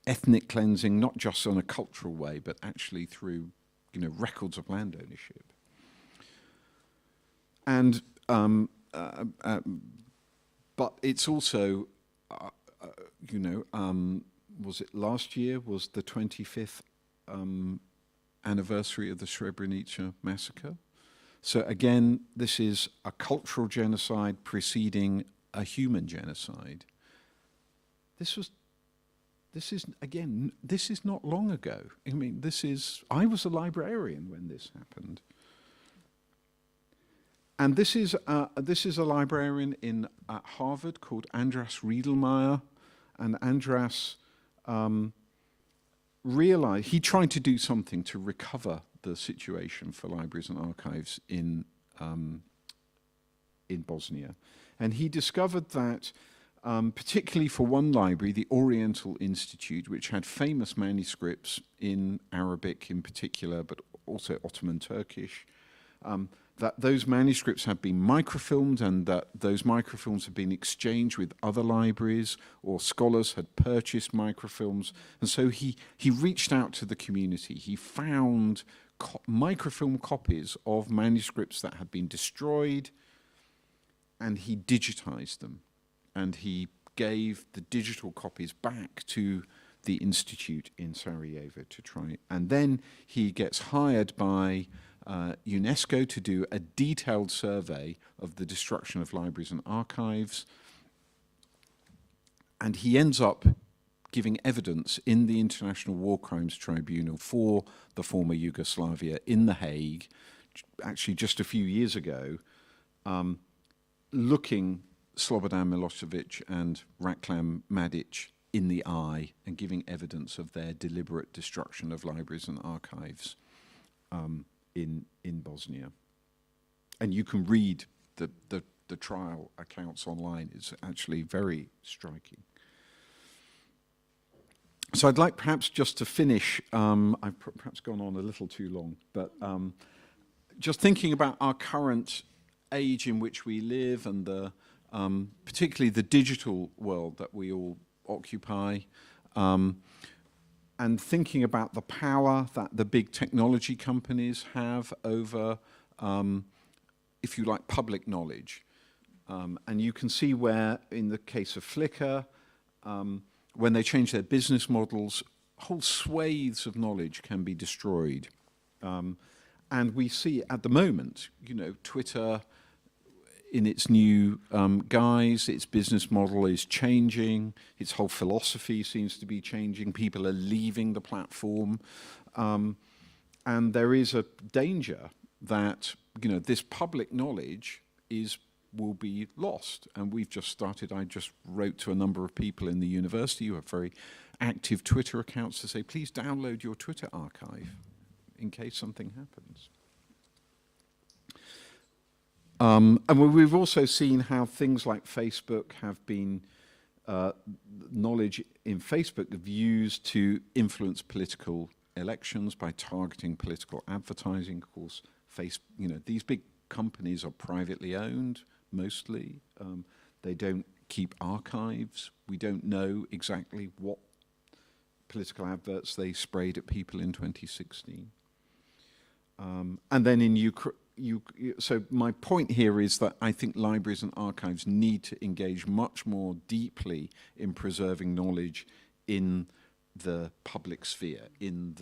ethnic cleansing, not just on a cultural way, but actually through, you know, records of land ownership. And but it's also, you know, was it last year was the 25th anniversary of the Srebrenica massacre. So again, this is a cultural genocide preceding a human genocide. This is not long ago. I mean, I was a librarian when this happened. And this is a librarian at Harvard called Andras Riedelmeier, and Andras realized he tried to do something to recover the situation for libraries and archives in Bosnia, and he discovered that particularly for one library, the Oriental Institute, which had famous manuscripts in Arabic in particular, but also Ottoman Turkish, that those manuscripts had been microfilmed, and that those microfilms had been exchanged with other libraries, or scholars had purchased microfilms. And so he reached out to the community. He found microfilm copies of manuscripts that had been destroyed, and he digitized them. And he gave the digital copies back to the institute in Sarajevo to try. And then he gets hired by UNESCO to do a detailed survey of the destruction of libraries and archives. And he ends up giving evidence in the International War Crimes Tribunal for the former Yugoslavia in The Hague, actually just a few years ago, looking Slobodan Milosevic and Ratko Mladic in the eye and giving evidence of their deliberate destruction of libraries and archives in Bosnia. And you can read the trial accounts online. It's actually very striking. So I'd like perhaps just to finish, I've perhaps gone on a little too long, but just thinking about our current age in which we live, and particularly the digital world that we all occupy, and thinking about the power that the big technology companies have over, if you like, public knowledge. And you can see where, in the case of Flickr, when they change their business models, whole swathes of knowledge can be destroyed. And we see at the moment, you know, Twitter, in its new guise, its business model is changing, its whole philosophy seems to be changing, people are leaving the platform, and there is a danger that, you know, this public knowledge will be lost. And we've just started, I just wrote to a number of people in the university who have very active Twitter accounts to say, please download your Twitter archive in case something happens. And we've also seen how things like Facebook have been, knowledge in Facebook have used to influence political elections by targeting political advertising. Of course, you know, these big companies are privately owned, mostly. They don't keep archives. We don't know exactly what political adverts they sprayed at people in 2016. And then in Ukraine, so my point here is that I think libraries and archives need to engage much more deeply in preserving knowledge in the public sphere, in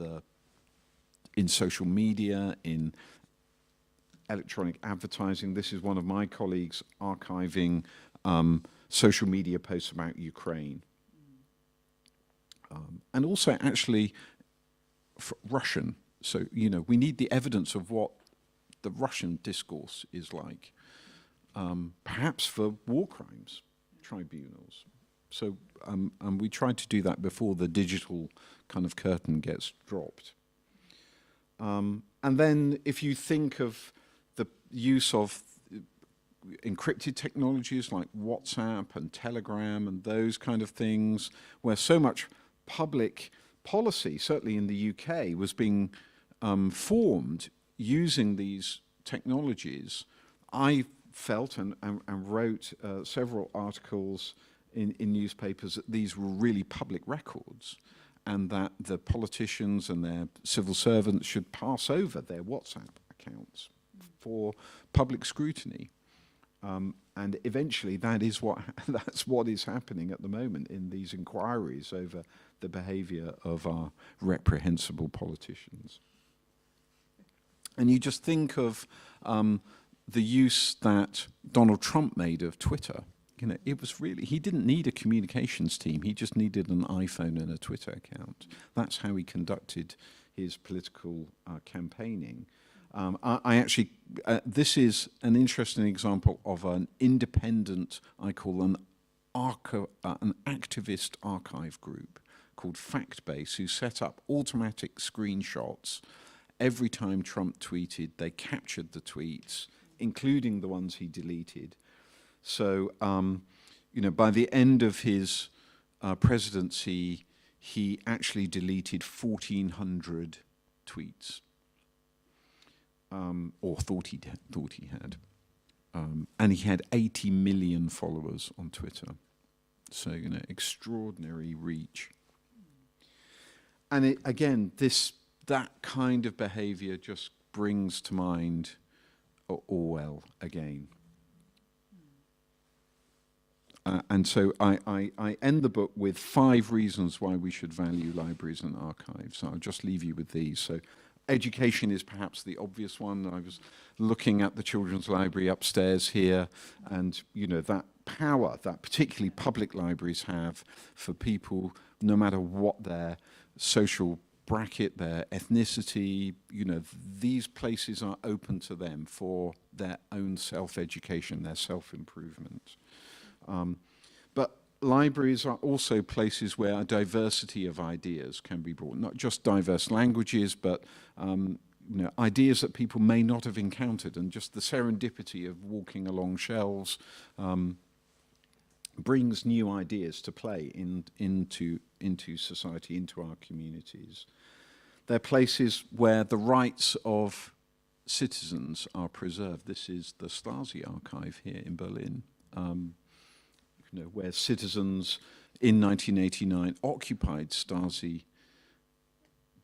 social media, electronic advertising. This is one of my colleagues archiving social media posts about Ukraine. And also actually Russian. So, you know, we need the evidence of what the Russian discourse is like, perhaps for war crimes tribunals. So we tried to do that before the digital kind of curtain gets dropped. And then if you think of the use of encrypted technologies like WhatsApp and Telegram and those kind of things, where so much public policy, certainly in the UK, was being formed using these technologies, I felt and wrote several articles in newspapers that these were really public records, and that the politicians and their civil servants should pass over their WhatsApp accounts for public scrutiny. And eventually that's what is happening at the moment in these inquiries over the behavior of our reprehensible politicians. And you just think of the use that Donald Trump made of Twitter. You know, it was really, he didn't need a communications team. He just needed an iPhone and a Twitter account. That's how he conducted his political campaigning. I actually, this is an interesting example of an independent, I call an activist archive group called FactBase, who set up automatic screenshots. Every time Trump tweeted, they captured the tweets, including the ones he deleted. So, you know, by the end of his presidency, he actually deleted 1,400 tweets, or thought he had. And he had 80 million followers on Twitter. So, you know, extraordinary reach. And again, that kind of behavior just brings to mind Orwell again. And so I end the book with 5 reasons why we should value libraries and archives. So I'll just leave you with these. So education is perhaps the obvious one. I was looking at the Children's Library upstairs here, and you know, that power that particularly public libraries have for people, no matter what their social bracket, their ethnicity, you know, these places are open to them for their own self-education, their self-improvement. But libraries are also places where a diversity of ideas can be brought, not just diverse languages, but you know, ideas that people may not have encountered, and just the serendipity of walking along shelves brings new ideas to play into society, into our communities. They're places where the rights of citizens are preserved. This is the Stasi archive here in Berlin, you know, where citizens in 1989 occupied Stasi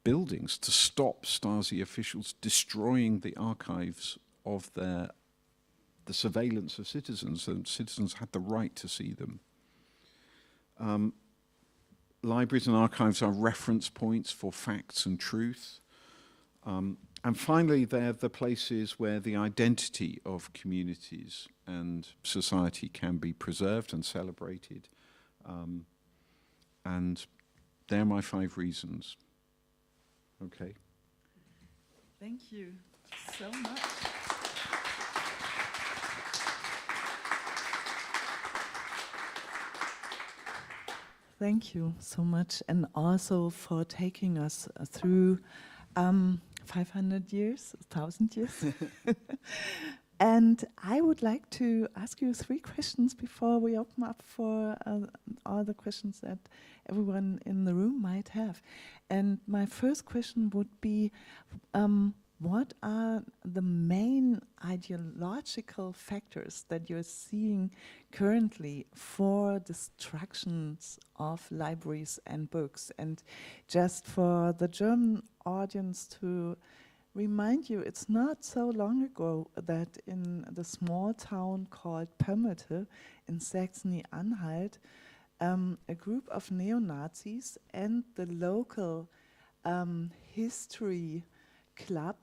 buildings to stop Stasi officials destroying the archives of the surveillance of citizens, and citizens had the right to see them. Libraries and archives are reference points for facts and truth. And finally, they're the places where the identity of communities and society can be preserved and celebrated. And they're my 5 reasons. Okay. Thank you so much. Thank you so much, and also for taking us through 500 years, 1,000 years. And I would like to ask you 3 questions before we open up for all the questions that everyone in the room might have. And my first question would be, what are the main ideological factors that you're seeing currently for destructions of libraries and books? And just for the German audience to remind you, it's not so long ago that in the small town called Pömmete in Saxony-Anhalt, a group of neo-Nazis and the local history club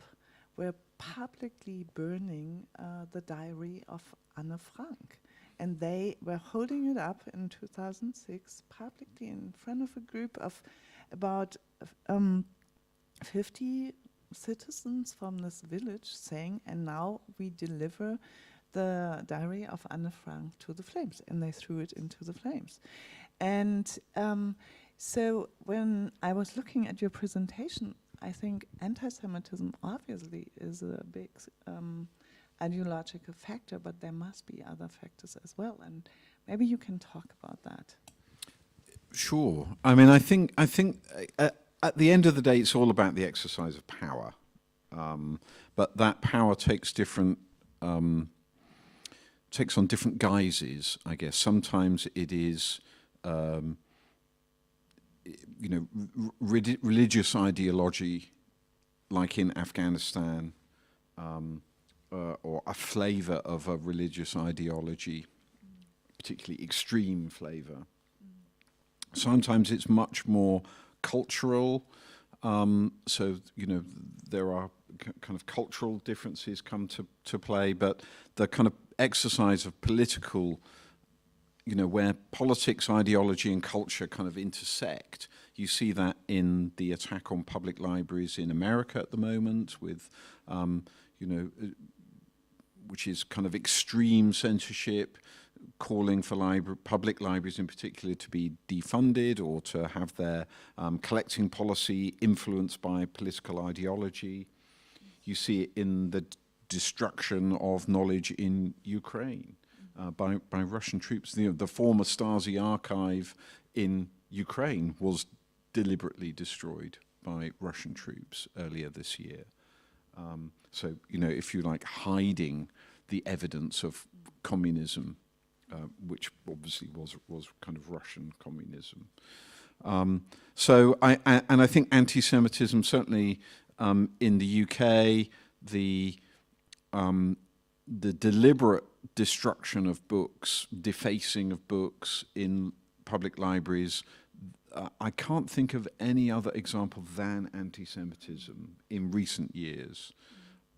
were publicly burning the diary of Anne Frank. And they were holding it up in 2006 publicly in front of a group of about 50 citizens from this village, saying, and now we deliver the diary of Anne Frank to the flames. And they threw it into the flames. And so when I was looking at your presentation, I think anti-Semitism obviously is a big ideological factor, but there must be other factors as well. And maybe you can talk about that. Sure. I mean, I think at the end of the day, it's all about the exercise of power. But that power takes on different guises, I guess. Sometimes it is, religious ideology, like in Afghanistan, or a flavor of a religious ideology, particularly extreme flavor. Sometimes it's much more cultural. So, there are kind of cultural differences come to play, but the kind of exercise of political, where politics, ideology, and culture kind of intersect. You see that in the attack on public libraries in America at the moment, with, which is kind of extreme censorship, calling for public libraries in particular to be defunded or to have their collecting policy influenced by political ideology. You see it in the destruction of knowledge in Ukraine by Russian troops. The former Stasi archive in Ukraine was deliberately destroyed by Russian troops earlier this year. So, if you like, hiding the evidence of communism, which obviously was kind of Russian communism. So I think anti-Semitism, certainly in the UK, the deliberate destruction of books, defacing of books in public libraries, I can't think of any other example than anti-Semitism in recent years.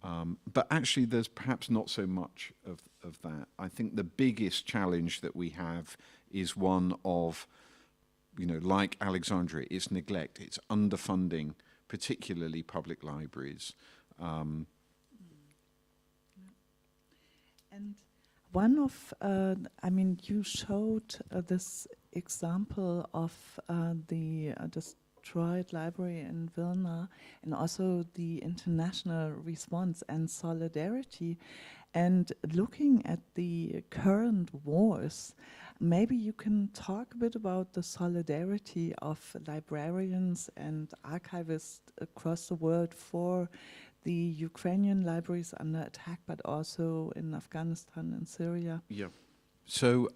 But actually, there's perhaps not so much of that. I think the biggest challenge that we have is one of, like Alexandria, it's neglect, it's underfunding, particularly public libraries. And one of, you showed this example of the destroyed library in Vilna, and also the international response and solidarity. And looking at the current wars, maybe you can talk a bit about the solidarity of librarians and archivists across the world for the Ukrainian libraries under attack, but also in Afghanistan and Syria. Yeah. So,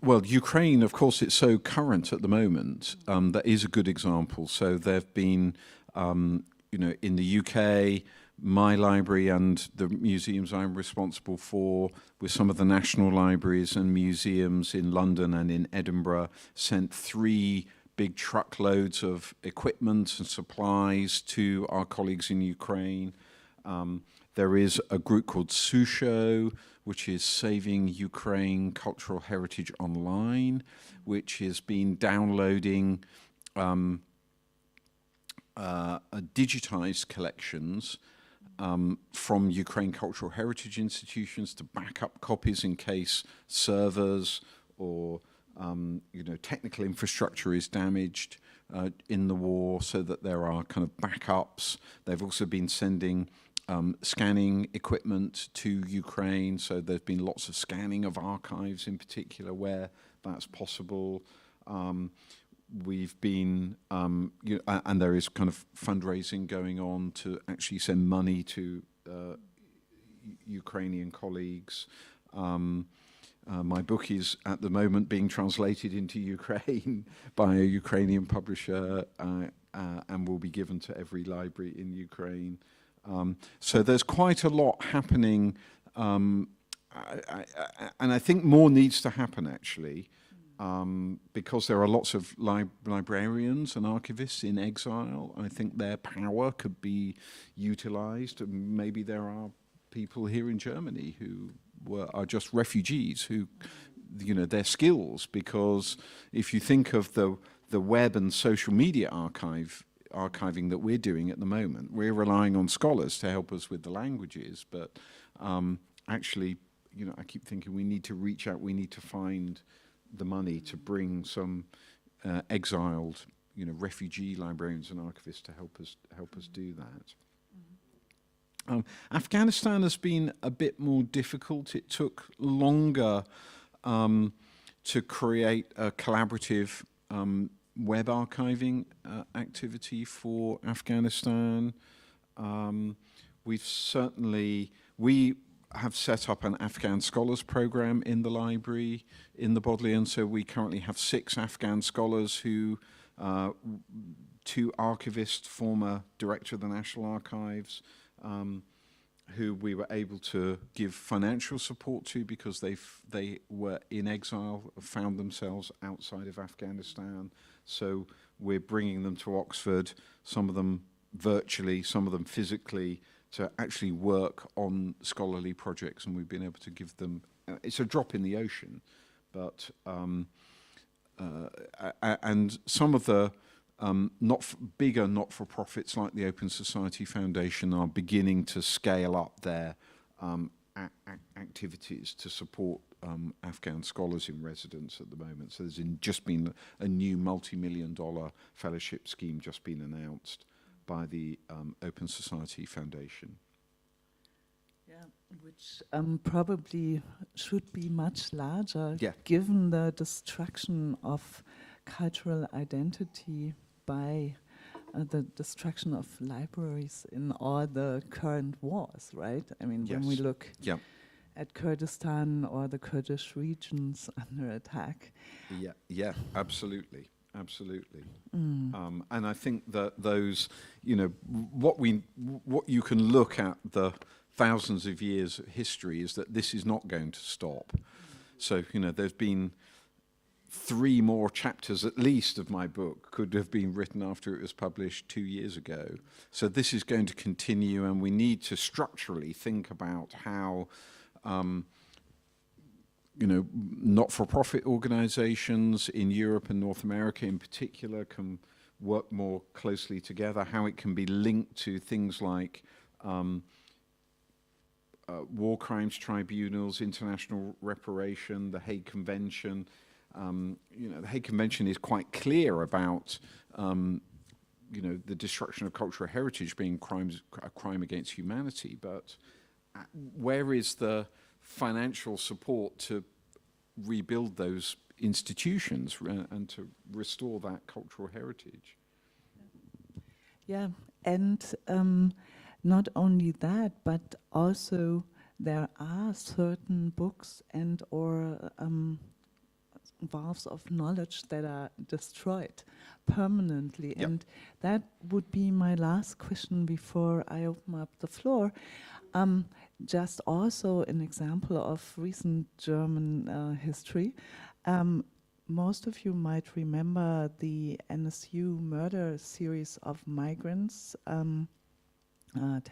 well, Ukraine, of course, it's so current at the moment. That is a good example. So there have been, in the UK, my library and the museums I'm responsible for, with some of the national libraries and museums in London and in Edinburgh, sent 3 big truckloads of equipment and supplies to our colleagues in Ukraine. There is a group called Susho, which is Saving Ukraine Cultural Heritage Online, which has been downloading digitized collections from Ukraine cultural heritage institutions to back up copies in case servers or technical infrastructure is damaged in the war, so that there are kind of backups. They've also been sending scanning equipment to Ukraine, so there's been lots of scanning of archives in particular where that's possible. We've been, and there is kind of fundraising going on to actually send money to Ukrainian colleagues. My book is at the moment being translated into Ukraine by a Ukrainian publisher and will be given to every library in Ukraine. So there's quite a lot happening, and I think more needs to happen actually. because there are lots of librarians and archivists in exile. I think their power could be utilized. Maybe there are people here in Germany who are just refugees who, you know, their skills, because if you think of the web and social media archiving that we're doing at the moment, we're relying on scholars to help us with the languages, but actually, you know, I keep thinking we need to reach out, we need to find the money to bring some exiled, you know, refugee librarians and archivists to help us do that. Afghanistan has been a bit more difficult. It took longer to create a collaborative web archiving activity for Afghanistan. We have set up an Afghan scholars program in the library in the Bodleian, so we currently have 6 Afghan scholars who, 2 archivists, former director of the National Archives, who we were able to give financial support to because they were in exile, found themselves outside of Afghanistan. So we're bringing them to Oxford, some of them virtually, some of them physically, to actually work on scholarly projects, and we've been able to give them, it's a drop in the ocean, but, and some of the bigger not-for-profits like the Open Society Foundation are beginning to scale up their activities to support Afghan scholars in residence at the moment. So there's just been a new multi-million-dollar fellowship scheme just been announced by the Open Society Foundation. Yeah, which probably should be much larger, Yeah. given the destruction of cultural identity by the destruction of libraries in all the current wars, right? I mean, when we Yes. look Yeah. at Kurdistan or the Kurdish regions under attack. Yeah, absolutely. And I think that those, you know, what you can look at the thousands of years of history is that this is not going to stop. So, you know, there's been 3 more chapters at least of my book could have been written after it was published 2 years ago. So this is going to continue, and we need to structurally think about how, you know, not-for-profit organizations in Europe and North America in particular can work more closely together, how it can be linked to things like war crimes tribunals, international reparation, the Hague Convention. You know, the Hague Convention is quite clear about, you know, the destruction of cultural heritage being a crime against humanity, but where is the financial support to rebuild those institutions and to restore that cultural heritage? Yeah, and not only that, but also there are certain books and or valves of knowledge that are destroyed permanently. Yep. And that would be my last question before I open up the floor. Just also an example of recent German history. Most of you might remember the NSU murder series of migrants, 9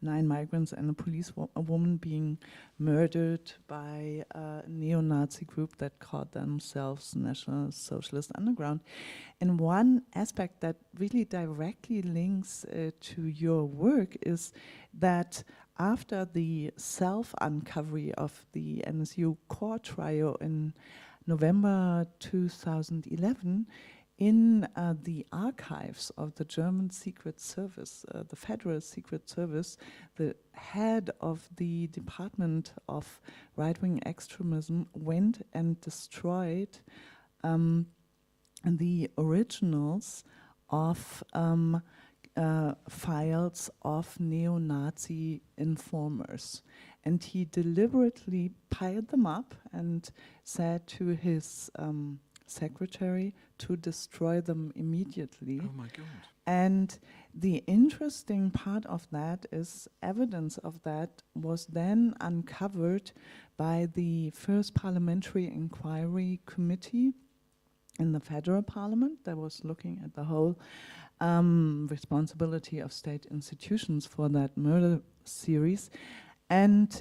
migrants and a police woman being murdered by a neo-Nazi group that called themselves National Socialist Underground. And one aspect that really directly links to your work is that after the self-uncovery of the NSU court trial in November 2011, in the archives of the German Secret Service, the Federal Secret Service, the head of the Department of Right-Wing Extremism went and destroyed the originals of files of neo-Nazi informers. And he deliberately piled them up and said to his secretary to destroy them immediately. Oh my God. And the interesting part of that is evidence of that was then uncovered by the first parliamentary inquiry committee in the federal parliament that was looking at the whole responsibility of state institutions for that murder series. And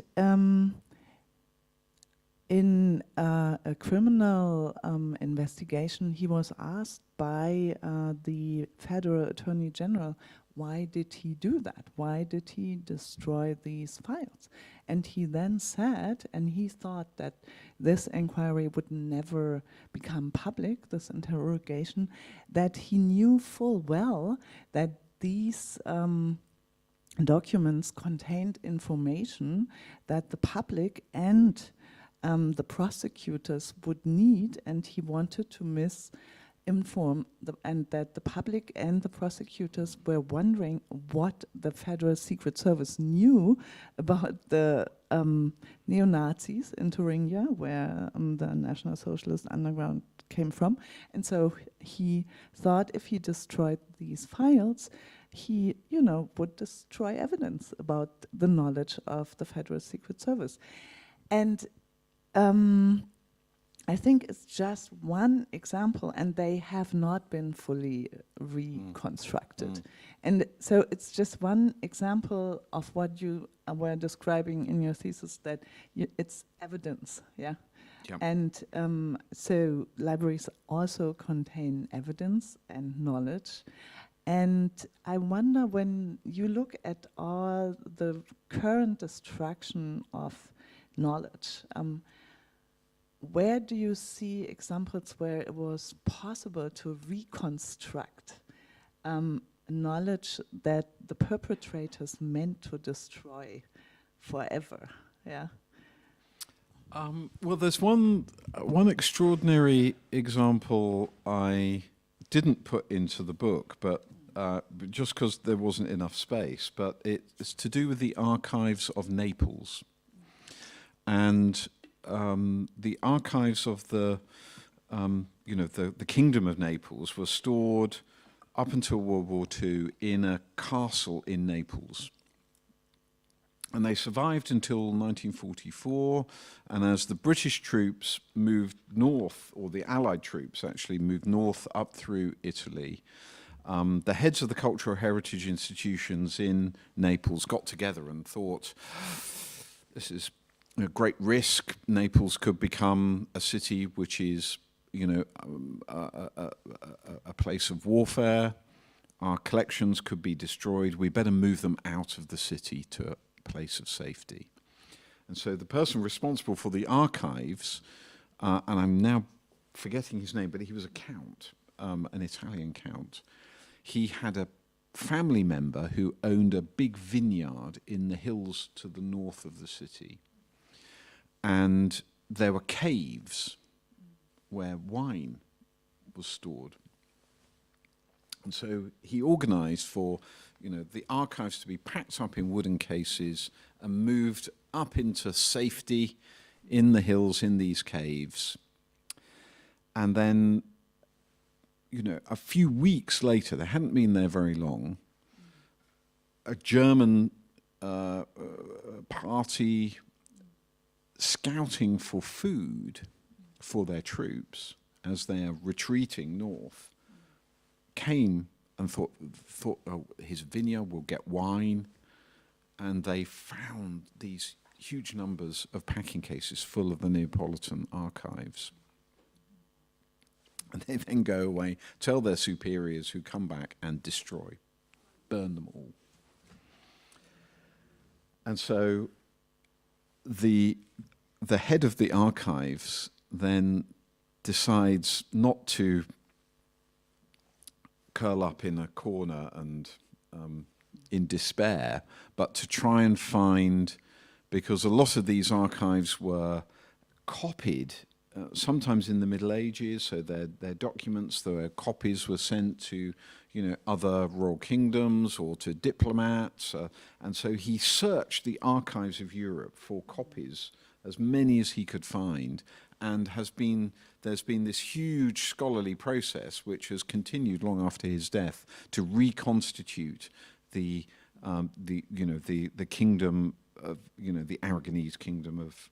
in a criminal investigation, he was asked by the federal attorney general, why did he do that? Why did he destroy these files? And he then said, and he thought that this inquiry would never become public, this interrogation, that he knew full well that these documents contained information that the public and the prosecutors would need, and he wanted to misinform, and that the public and the prosecutors were wondering what the Federal Secret Service knew about the neo-Nazis in Thuringia, where the National Socialist Underground came from. And so he thought if he destroyed these files, he, you know, would destroy evidence about the knowledge of the Federal Secret Service. And I think it's just one example, and they have not been fully reconstructed. And so it's just one example of what you were describing in your thesis, that it's evidence, yeah? Yep. And so libraries also contain evidence and knowledge. And I wonder, when you look at all the current destruction of knowledge, where do you see examples where it was possible to reconstruct knowledge that the perpetrators meant to destroy forever? Yeah. Well, there's one extraordinary example I didn't put into the book, but just because there wasn't enough space. But it's to do with the archives of Naples, and the archives of the Kingdom of Naples were stored up until World War II in a castle in Naples. And they survived until 1944, and as the British troops moved north, or the Allied troops actually moved north up through Italy, the heads of the cultural heritage institutions in Naples got together and thought, this is a great risk. Naples could become a city which is, a place of warfare. Our collections could be destroyed. We better move them out of the city to a place of safety. And so the person responsible for the archives, and I'm now forgetting his name, but he was a count, an Italian count. He had a family member who owned a big vineyard in the hills to the north of the city. And there were caves where wine was stored. And so he organized for, the archives to be packed up in wooden cases and moved up into safety in the hills in these caves. And then, a few weeks later, they hadn't been there very long, a German party scouting for food for their troops as they are retreating north came and thought, oh, his vineyard will get wine, and they found these huge numbers of packing cases full of the Neapolitan archives. And they then go away, tell their superiors, who come back and destroy, burn them all. And so the head of the archives then decides not to curl up in a corner and in despair, but to try and find, because a lot of these archives were copied, sometimes in the Middle Ages, so their documents, their copies were sent to other royal kingdoms or to diplomats, and so he searched the archives of Europe for copies, as many as he could find, and there's been this huge scholarly process which has continued long after his death to reconstitute the kingdom of, the Aragonese kingdom of,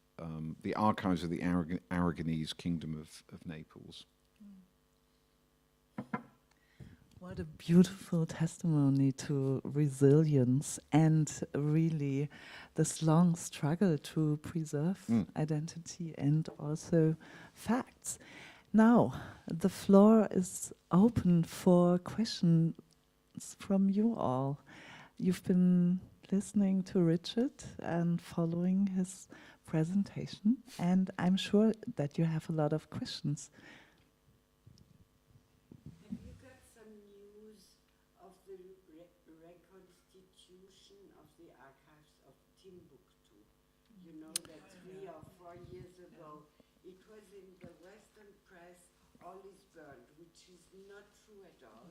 the archives of the Aragonese kingdom of Naples. What a beautiful testimony to resilience and really this long struggle to preserve identity and also facts. Now, the floor is open for questions from you all. You've been listening to Richard and following his presentation, and I'm sure that you have a lot of questions. Have you got some news of the reconstitution of the archives of Timbuktu? You know that 3 or 4 years ago, it was in the Western press, all is burned, which is not true at all,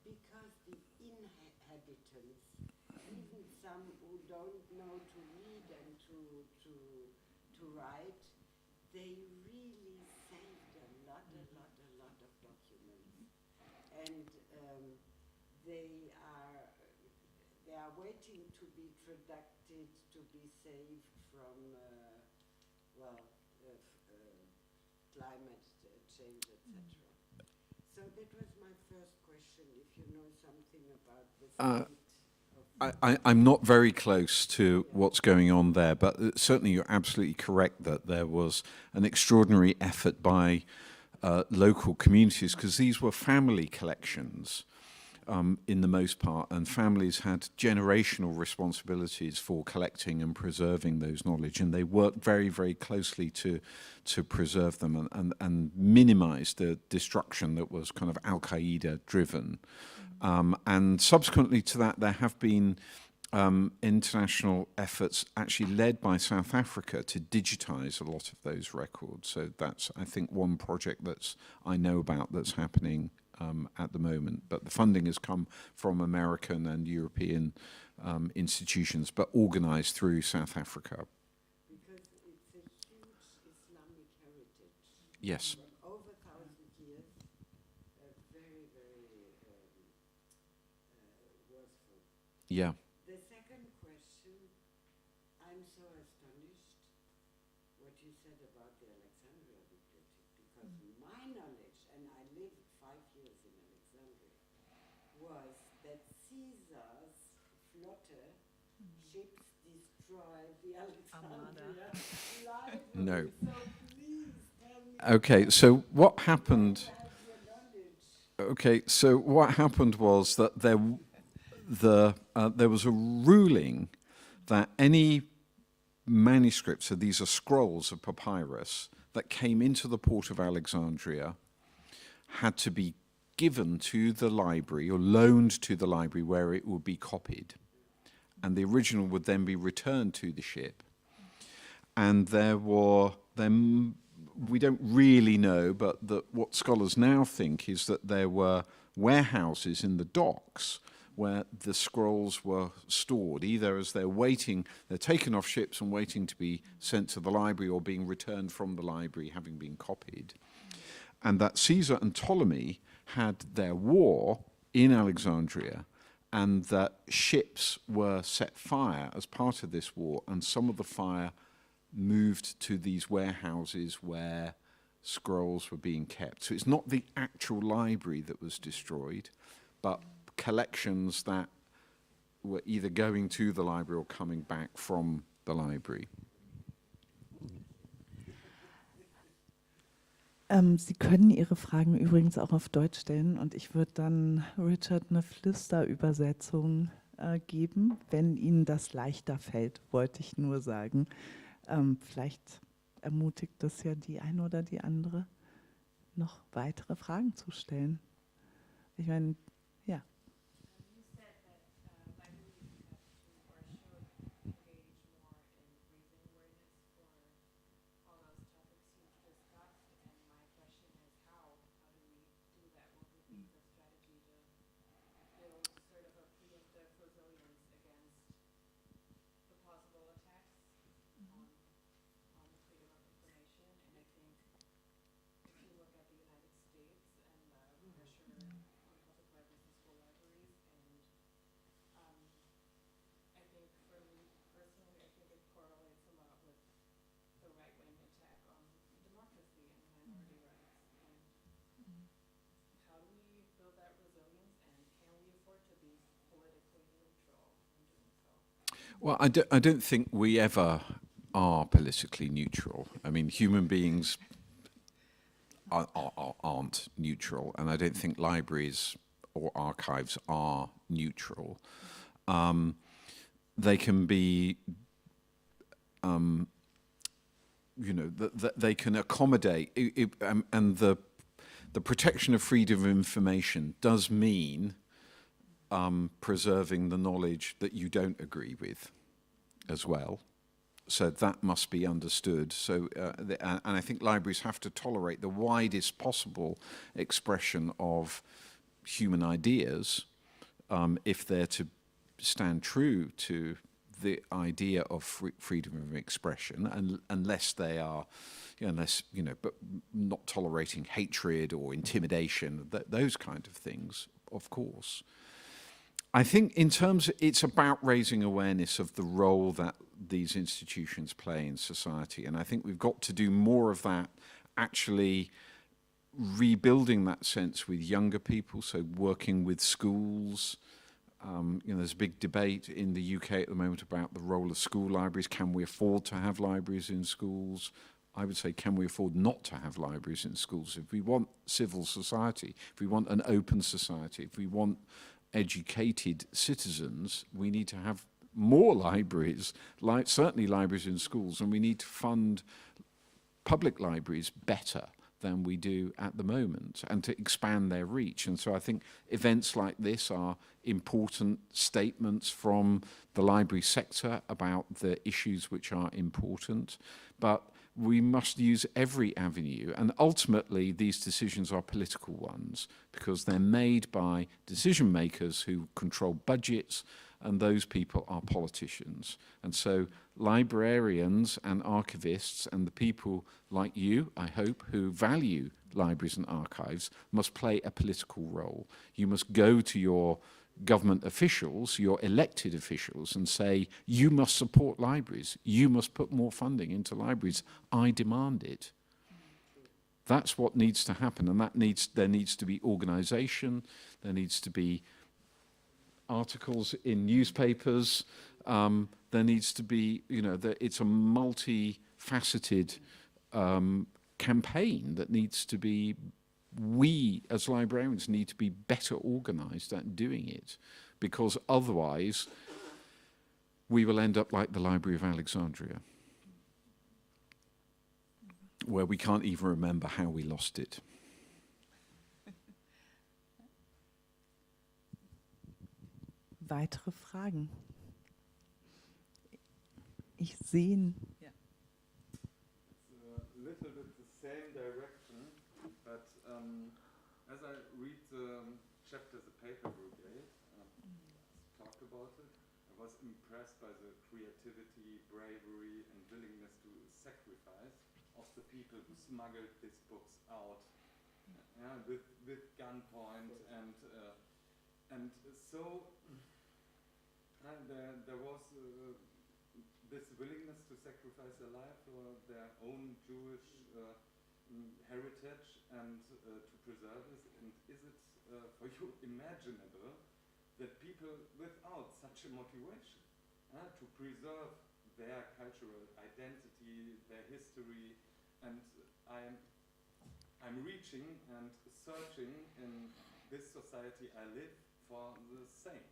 because the inhabitants, even some who don't know to read and to write, they really saved a lot of documents. And they are waiting to be traducted, to be saved from, climate change, etc. So that was my first question, if you know something about the state of... I'm not very close to what's going on there, but certainly you're absolutely correct that there was an extraordinary effort by local communities, because these were family collections in the most part, and families had generational responsibilities for collecting and preserving those knowledge, and they worked very, very closely to preserve them and minimize the destruction that was kind of Al-Qaeda driven. And subsequently to that, there have been international efforts actually led by South Africa to digitize a lot of those records. So that's, I think, one project I know about that's happening at the moment. But the funding has come from American and European institutions, but organized through South Africa. Because it's a huge Islamic heritage. Yes. Over 1,000 years, very, very worthful. Yeah. The second question, I'm so astonished what you said about the Alexandria Bibliothek, because my knowledge, and I lived 5 years in Alexandria, was that Caesar's flotte ships destroyed the Alexandria library. No. So please tell me. Okay, so what happened? Have your knowledge. Okay, so what happened was that there was a ruling that any manuscripts, so these are scrolls of papyrus, that came into the port of Alexandria had to be given to the library or loaned to the library where it would be copied. And the original would then be returned to the ship. And we don't really know, but what scholars now think is that there were warehouses in the docks where the scrolls were stored, either as they're taken off ships and waiting to be sent to the library, or being returned from the library having been copied. And that Caesar and Ptolemy had their war in Alexandria, and that ships were set fire as part of this war, and some of the fire moved to these warehouses where scrolls were being kept. So it's not the actual library that was destroyed, but collections that were either going to the library or coming back from the library. Sie können Ihre Fragen übrigens auch auf Deutsch stellen, und ich würde dann Richard eine Flüsterübersetzung geben, wenn Ihnen das leichter fällt, wollte ich nur sagen. Vielleicht ermutigt das ja die eine oder die andere, noch weitere Fragen zu stellen. Ich meine, ja. Well, I don't think we ever are politically neutral. I mean, human beings aren't neutral, and I don't think libraries or archives are neutral. They can be, they can accommodate, and the protection of freedom of information does mean preserving the knowledge that you don't agree with as well. So that must be understood. So, and I think libraries have to tolerate the widest possible expression of human ideas if they're to stand true to the idea of freedom of expression, and unless they are, but not tolerating hatred or intimidation, those kind of things, of course. I think in terms, it's about raising awareness of the role that these institutions play in society. And I think we've got to do more of that, actually rebuilding that sense with younger people, so working with schools. There's a big debate in the UK at the moment about the role of school libraries. Can we afford to have libraries in schools? I would say, can we afford not to have libraries in schools? If we want civil society, if we want an open society, if we want educated citizens, we need to have more libraries, certainly libraries in schools, and we need to fund public libraries better than we do at the moment, and to expand their reach. And so I think events like this are important statements from the library sector about the issues which are important, but we must use every avenue, and ultimately these decisions are political ones because they're made by decision makers who control budgets, and those people are politicians. And so librarians and archivists and the people like you, I hope, who value libraries and archives must play a political role. You must go to your government officials, your elected officials, and say, you must support libraries, you must put more funding into libraries, I demand it. That's what needs to happen, and there needs to be organisation, there needs to be articles in newspapers, there needs to be, it's a multifaceted campaign that needs to be. We, as librarians, need to be better organised at doing it, because otherwise we will end up like the Library of Alexandria, where we can't even remember how we lost it. Weitere Fragen? Ich sehe. Ja. It's a little bit the same direction, but as I read the chapter The Paper Brigade, talked about it, I was impressed by the creativity, bravery, and willingness to sacrifice of the people who smuggled these books out with gunpoint, and so there was this willingness to sacrifice their life for their own Jewish heritage and to preserve this. And is it for you imaginable that people without such a motivation to preserve their cultural identity, their history, and I'm reaching and searching in this society I live for the same.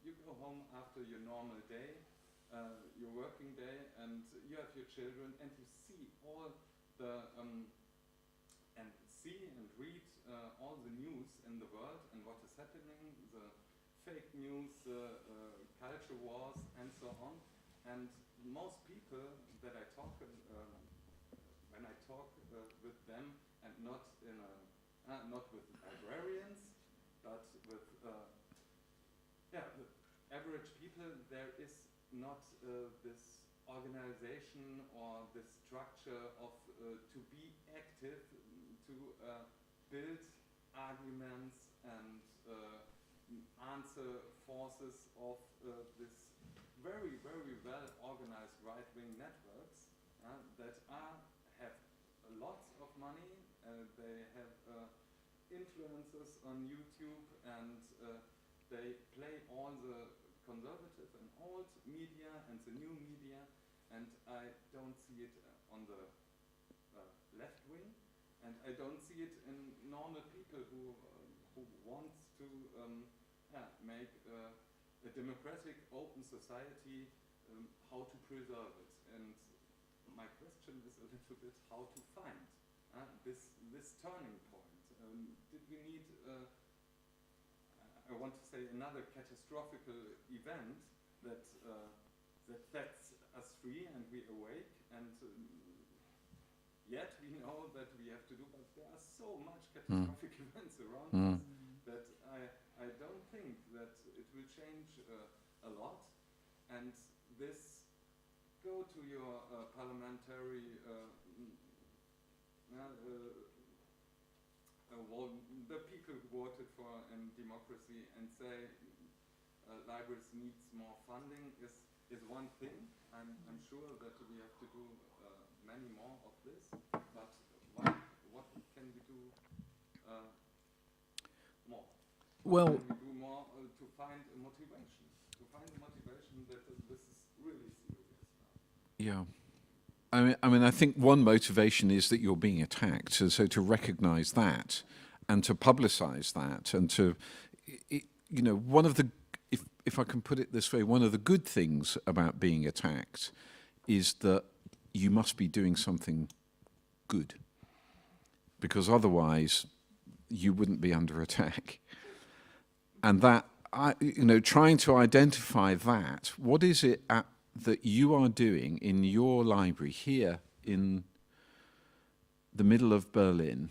You go home after your normal day, your working day, and you have your children, and you see all the and see and read all the news in the world and what is happening, the fake news, culture wars, and so on. And most people that I talk when I talk with them, and not in not with librarians, but with with average people, there is not this organization or this structure of to be active, to build arguments and answer forces of this very, very well organized right-wing networks that have lots of money, they have influencers on YouTube, and they play all the conservative and old media and the new media, and I don't see it on the left wing, and I don't see it in normal people who wants to make a democratic, open society, how to preserve it. And my question is a little bit how to find this turning point. Did we need, I want to say, another catastrophic event that sets us free and we awake, and yet we know that we have to do, but there are so much catastrophic events around us that I don't think that it will change a lot. And this go to your parliamentary the people who voted for democracy and say libraries needs more funding is one thing. I'm sure that we have to do many more of this, but what can we do more? Well, Can we do more to find a motivation? To find a motivation that this is really serious now. yeah. I mean, I think one motivation is that you're being attacked. So to recognize that and to publicize that and to, you know, one of the, if I can put it this way, one of the good things about being attacked is that you must be doing something good, because otherwise you wouldn't be under attack. And that, you know, trying to identify that, what is it that you are doing in your library here in the middle of Berlin?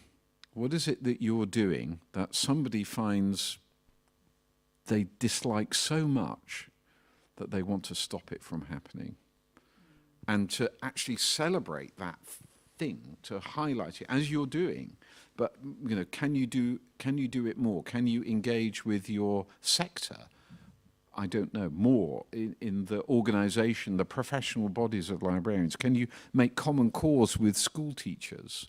What is it that you're doing that somebody finds they dislike so much that they want to stop it from happening? And to actually celebrate that thing, to highlight it as you're doing. But, you know, can you do it more? Can you engage with your sector? I don't know, more in the organization, the professional bodies of librarians? Can you make common cause with school teachers?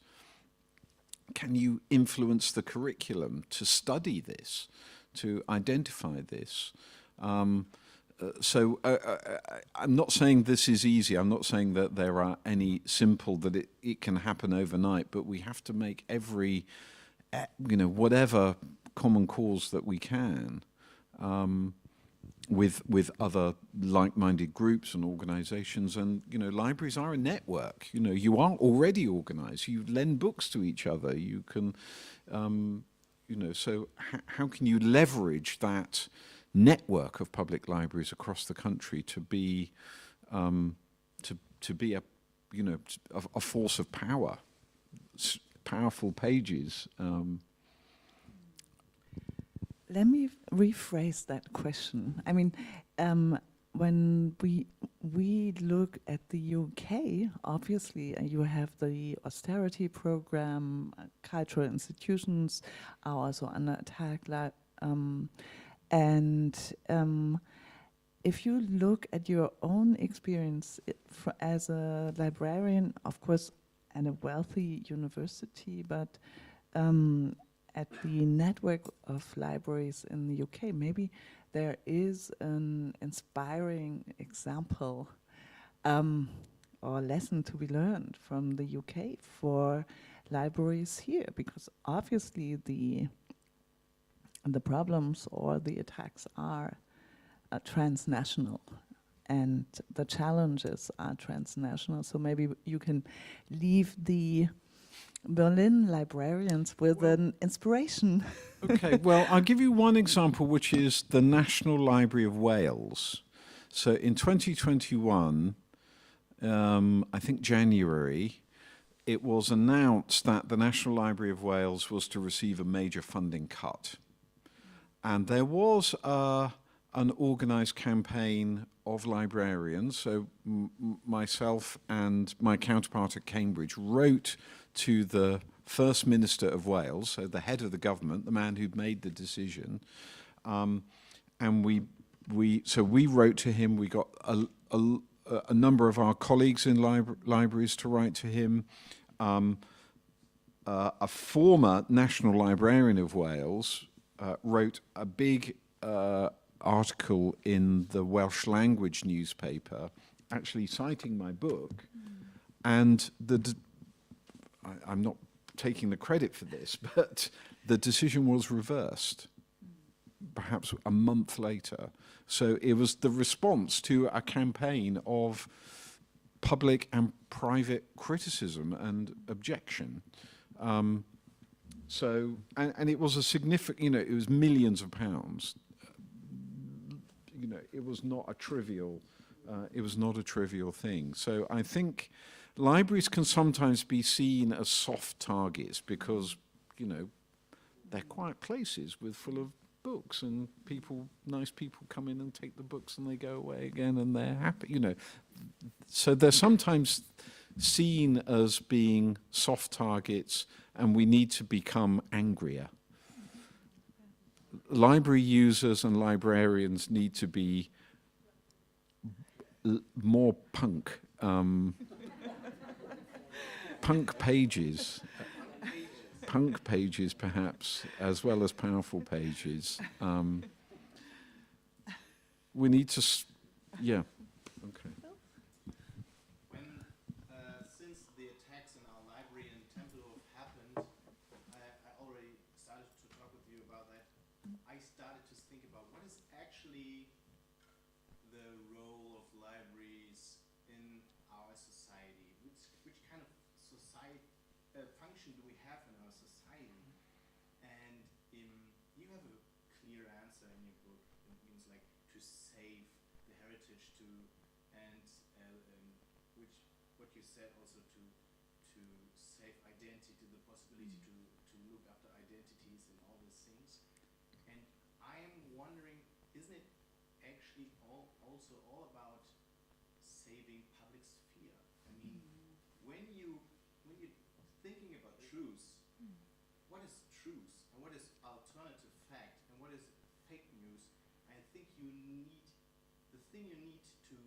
Can you influence the curriculum to study this, to identify this? So I'm not saying this is easy. I'm not saying that there are any simple, that it can happen overnight, but we have to make every, you know, whatever common cause that we can with other like-minded groups and organizations. And, you know, libraries are a network. You know, you are already organized. You lend books to each other. You can, you know, so how can you leverage that network of public libraries across the country to be to be a, you know, a force of power, powerful pages? Let me rephrase that question. I mean, when we look at the UK, obviously you have the austerity program, cultural institutions are also under attack. And if you look at your own experience as a librarian, of course, at a wealthy university, but at the network of libraries in the UK, maybe there is an inspiring example or lesson to be learned from the UK for libraries here, because obviously the problems or the attacks are transnational, and the challenges are transnational. So maybe you can leave the Berlin librarians with an inspiration. Okay, well, I'll give you one example, which is the National Library of Wales. So in 2021, I think January, it was announced that the National Library of Wales was to receive a major funding cut. And there was an organized campaign of librarians. So myself and my counterpart at Cambridge wrote to the First Minister of Wales, so the head of the government, the man who'd made the decision. And we wrote to him. We got a number of our colleagues in libraries to write to him. A former National Librarian of Wales wrote a big article in the Welsh language newspaper actually citing my book, and I'm not taking the credit for this, but the decision was reversed perhaps a month later. So it was the response to a campaign of public and private criticism and objection. So, and it was a significant, you know, it was millions of pounds. You know, it was not a trivial, thing. So I think libraries can sometimes be seen as soft targets because, you know, they're quiet places full of books, and nice people come in and take the books and they go away again and they're happy, you know. So they're sometimes seen as being soft targets, and we need to become angrier. Library users and librarians need to be more punk. Punk pages. Punk pages, perhaps, as well as powerful pages. We need to, yeah. Okay. Since the attacks in our library in Tempelhof happened, I already started to talk with you about that. I started to think about what is actually the role of libraries in our society. Which kind of society function do we have in our society? And you have a clear answer in your book. It means like to save the heritage, and what you said also to save identity, the possibility to look after identities and all these things. And I am wondering, isn't it actually also all about saving public sphere? I mean, when you're thinking about truth, what is truth and what is alternative fact and what is fake news? I think the thing you need to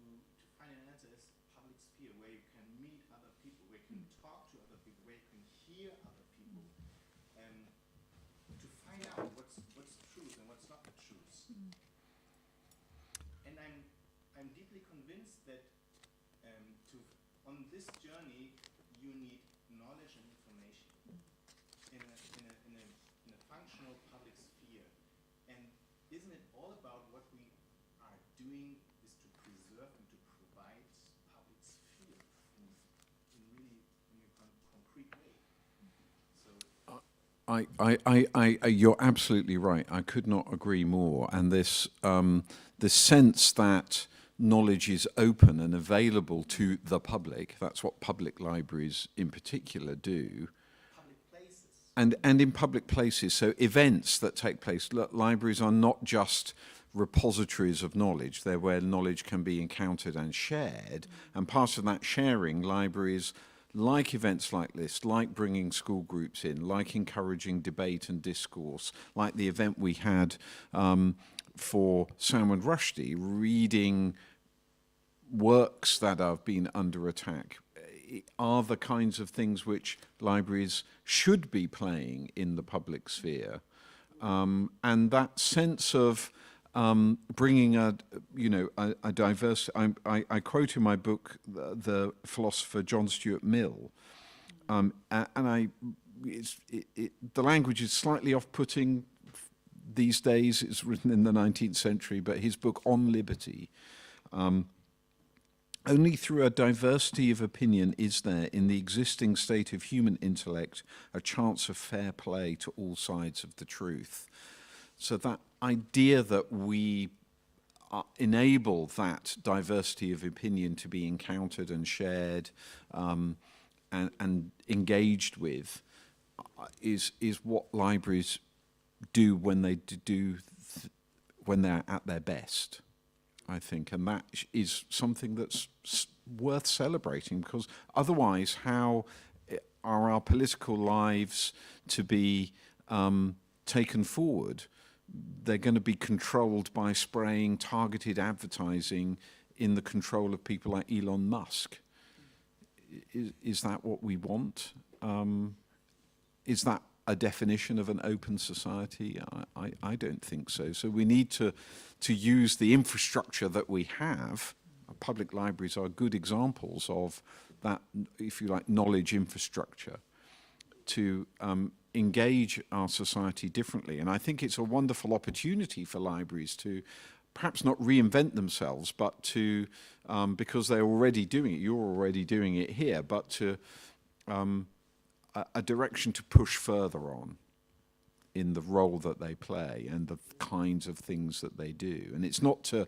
find an answer is public sphere, where you can meet other people, where you can talk to other people, where you can hear other people, to find out what's truth and what's not the truth. And I'm deeply convinced that on this journey you need knowledge and information in a functional public sphere. And isn't it all about what we are doing is to preserve and to provide public sphere in a concrete way? So you're absolutely right. I could not agree more. And this sense that knowledge is open and available to the public, that's what public libraries in particular do. Public places. And in public places, so events that take place, libraries are not just repositories of knowledge. They're where knowledge can be encountered and shared. And part of that sharing, libraries like events like this, like bringing school groups in, like encouraging debate and discourse, like the event we had for Salman Rushdie, reading works that have been under attack, are the kinds of things which libraries should be playing in the public sphere. And that sense of bringing a diverse. I quote in my book the philosopher John Stuart Mill, and the language is slightly off-putting these days. It's written in the 19th century, but his book On Liberty. Only through a diversity of opinion is there, in the existing state of human intellect, a chance of fair play to all sides of the truth. So that idea that we enable that diversity of opinion to be encountered and shared and engaged with is what libraries do when they when they're at their best, I think, and that is something that's worth celebrating, because otherwise, how are our political lives to be taken forward? They're going to be controlled by spraying targeted advertising in the control of people like Elon Musk. Is that what we want? Is that a definition of an open society? I don't think so. So we need to use the infrastructure that we have. Public libraries are good examples of that, if you like, knowledge infrastructure to engage our society differently. And I think it's a wonderful opportunity for libraries to perhaps not reinvent themselves, but to, because they're already doing it, you're already doing it here, but to a direction to push further on in the role that they play and the kinds of things that they do. And it's not to,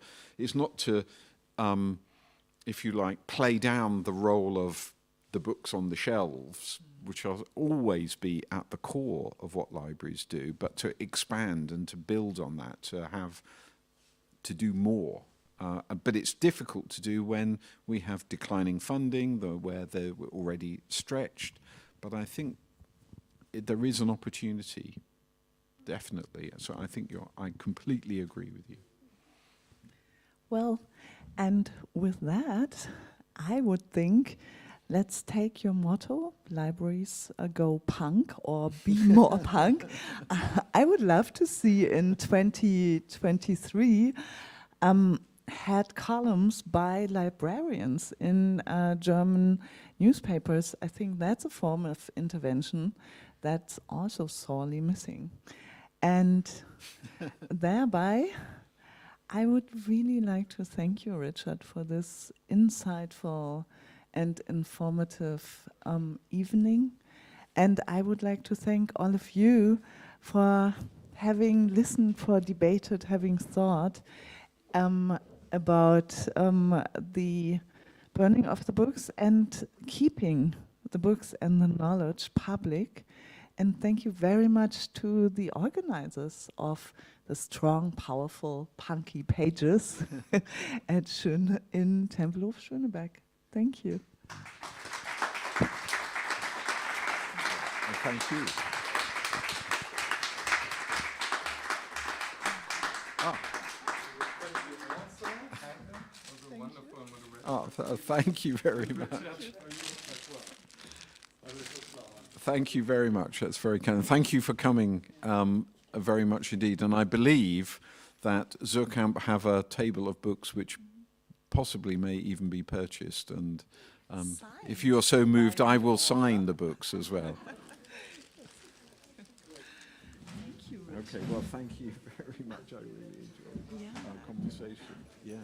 if you like, play down the role of the books on the shelves, which will always be at the core of what libraries do, but to expand and to build on that, to do more. But it's difficult to do when we have declining funding, where they're already stretched. But I think there is an opportunity, definitely. So I think I completely agree with you. Well, and with that, I would think, let's take your motto, libraries go punk or be more punk. I would love to see in 2023 had columns by librarians in German newspapers. I think that's a form of intervention that's also sorely missing. And thereby, I would really like to thank you, Richard, for this insightful and informative evening. And I would like to thank all of you for having listened, for debated, having thought about the burning of the books and keeping the books and the knowledge public. And thank you very much to the organizers of the strong, powerful, punky pages at Schön in Tempelhof-Schöneberg. Thank you. Thank you. Thank you very much. Thank you very much. That's very kind. Thank you for coming very much indeed. And I believe that Suhrkamp have a table of books which possibly may even be purchased. And if you are so moved, I will sign the books as well. Thank you, Okay, well, thank you very much. I really enjoyed our conversation. Yes.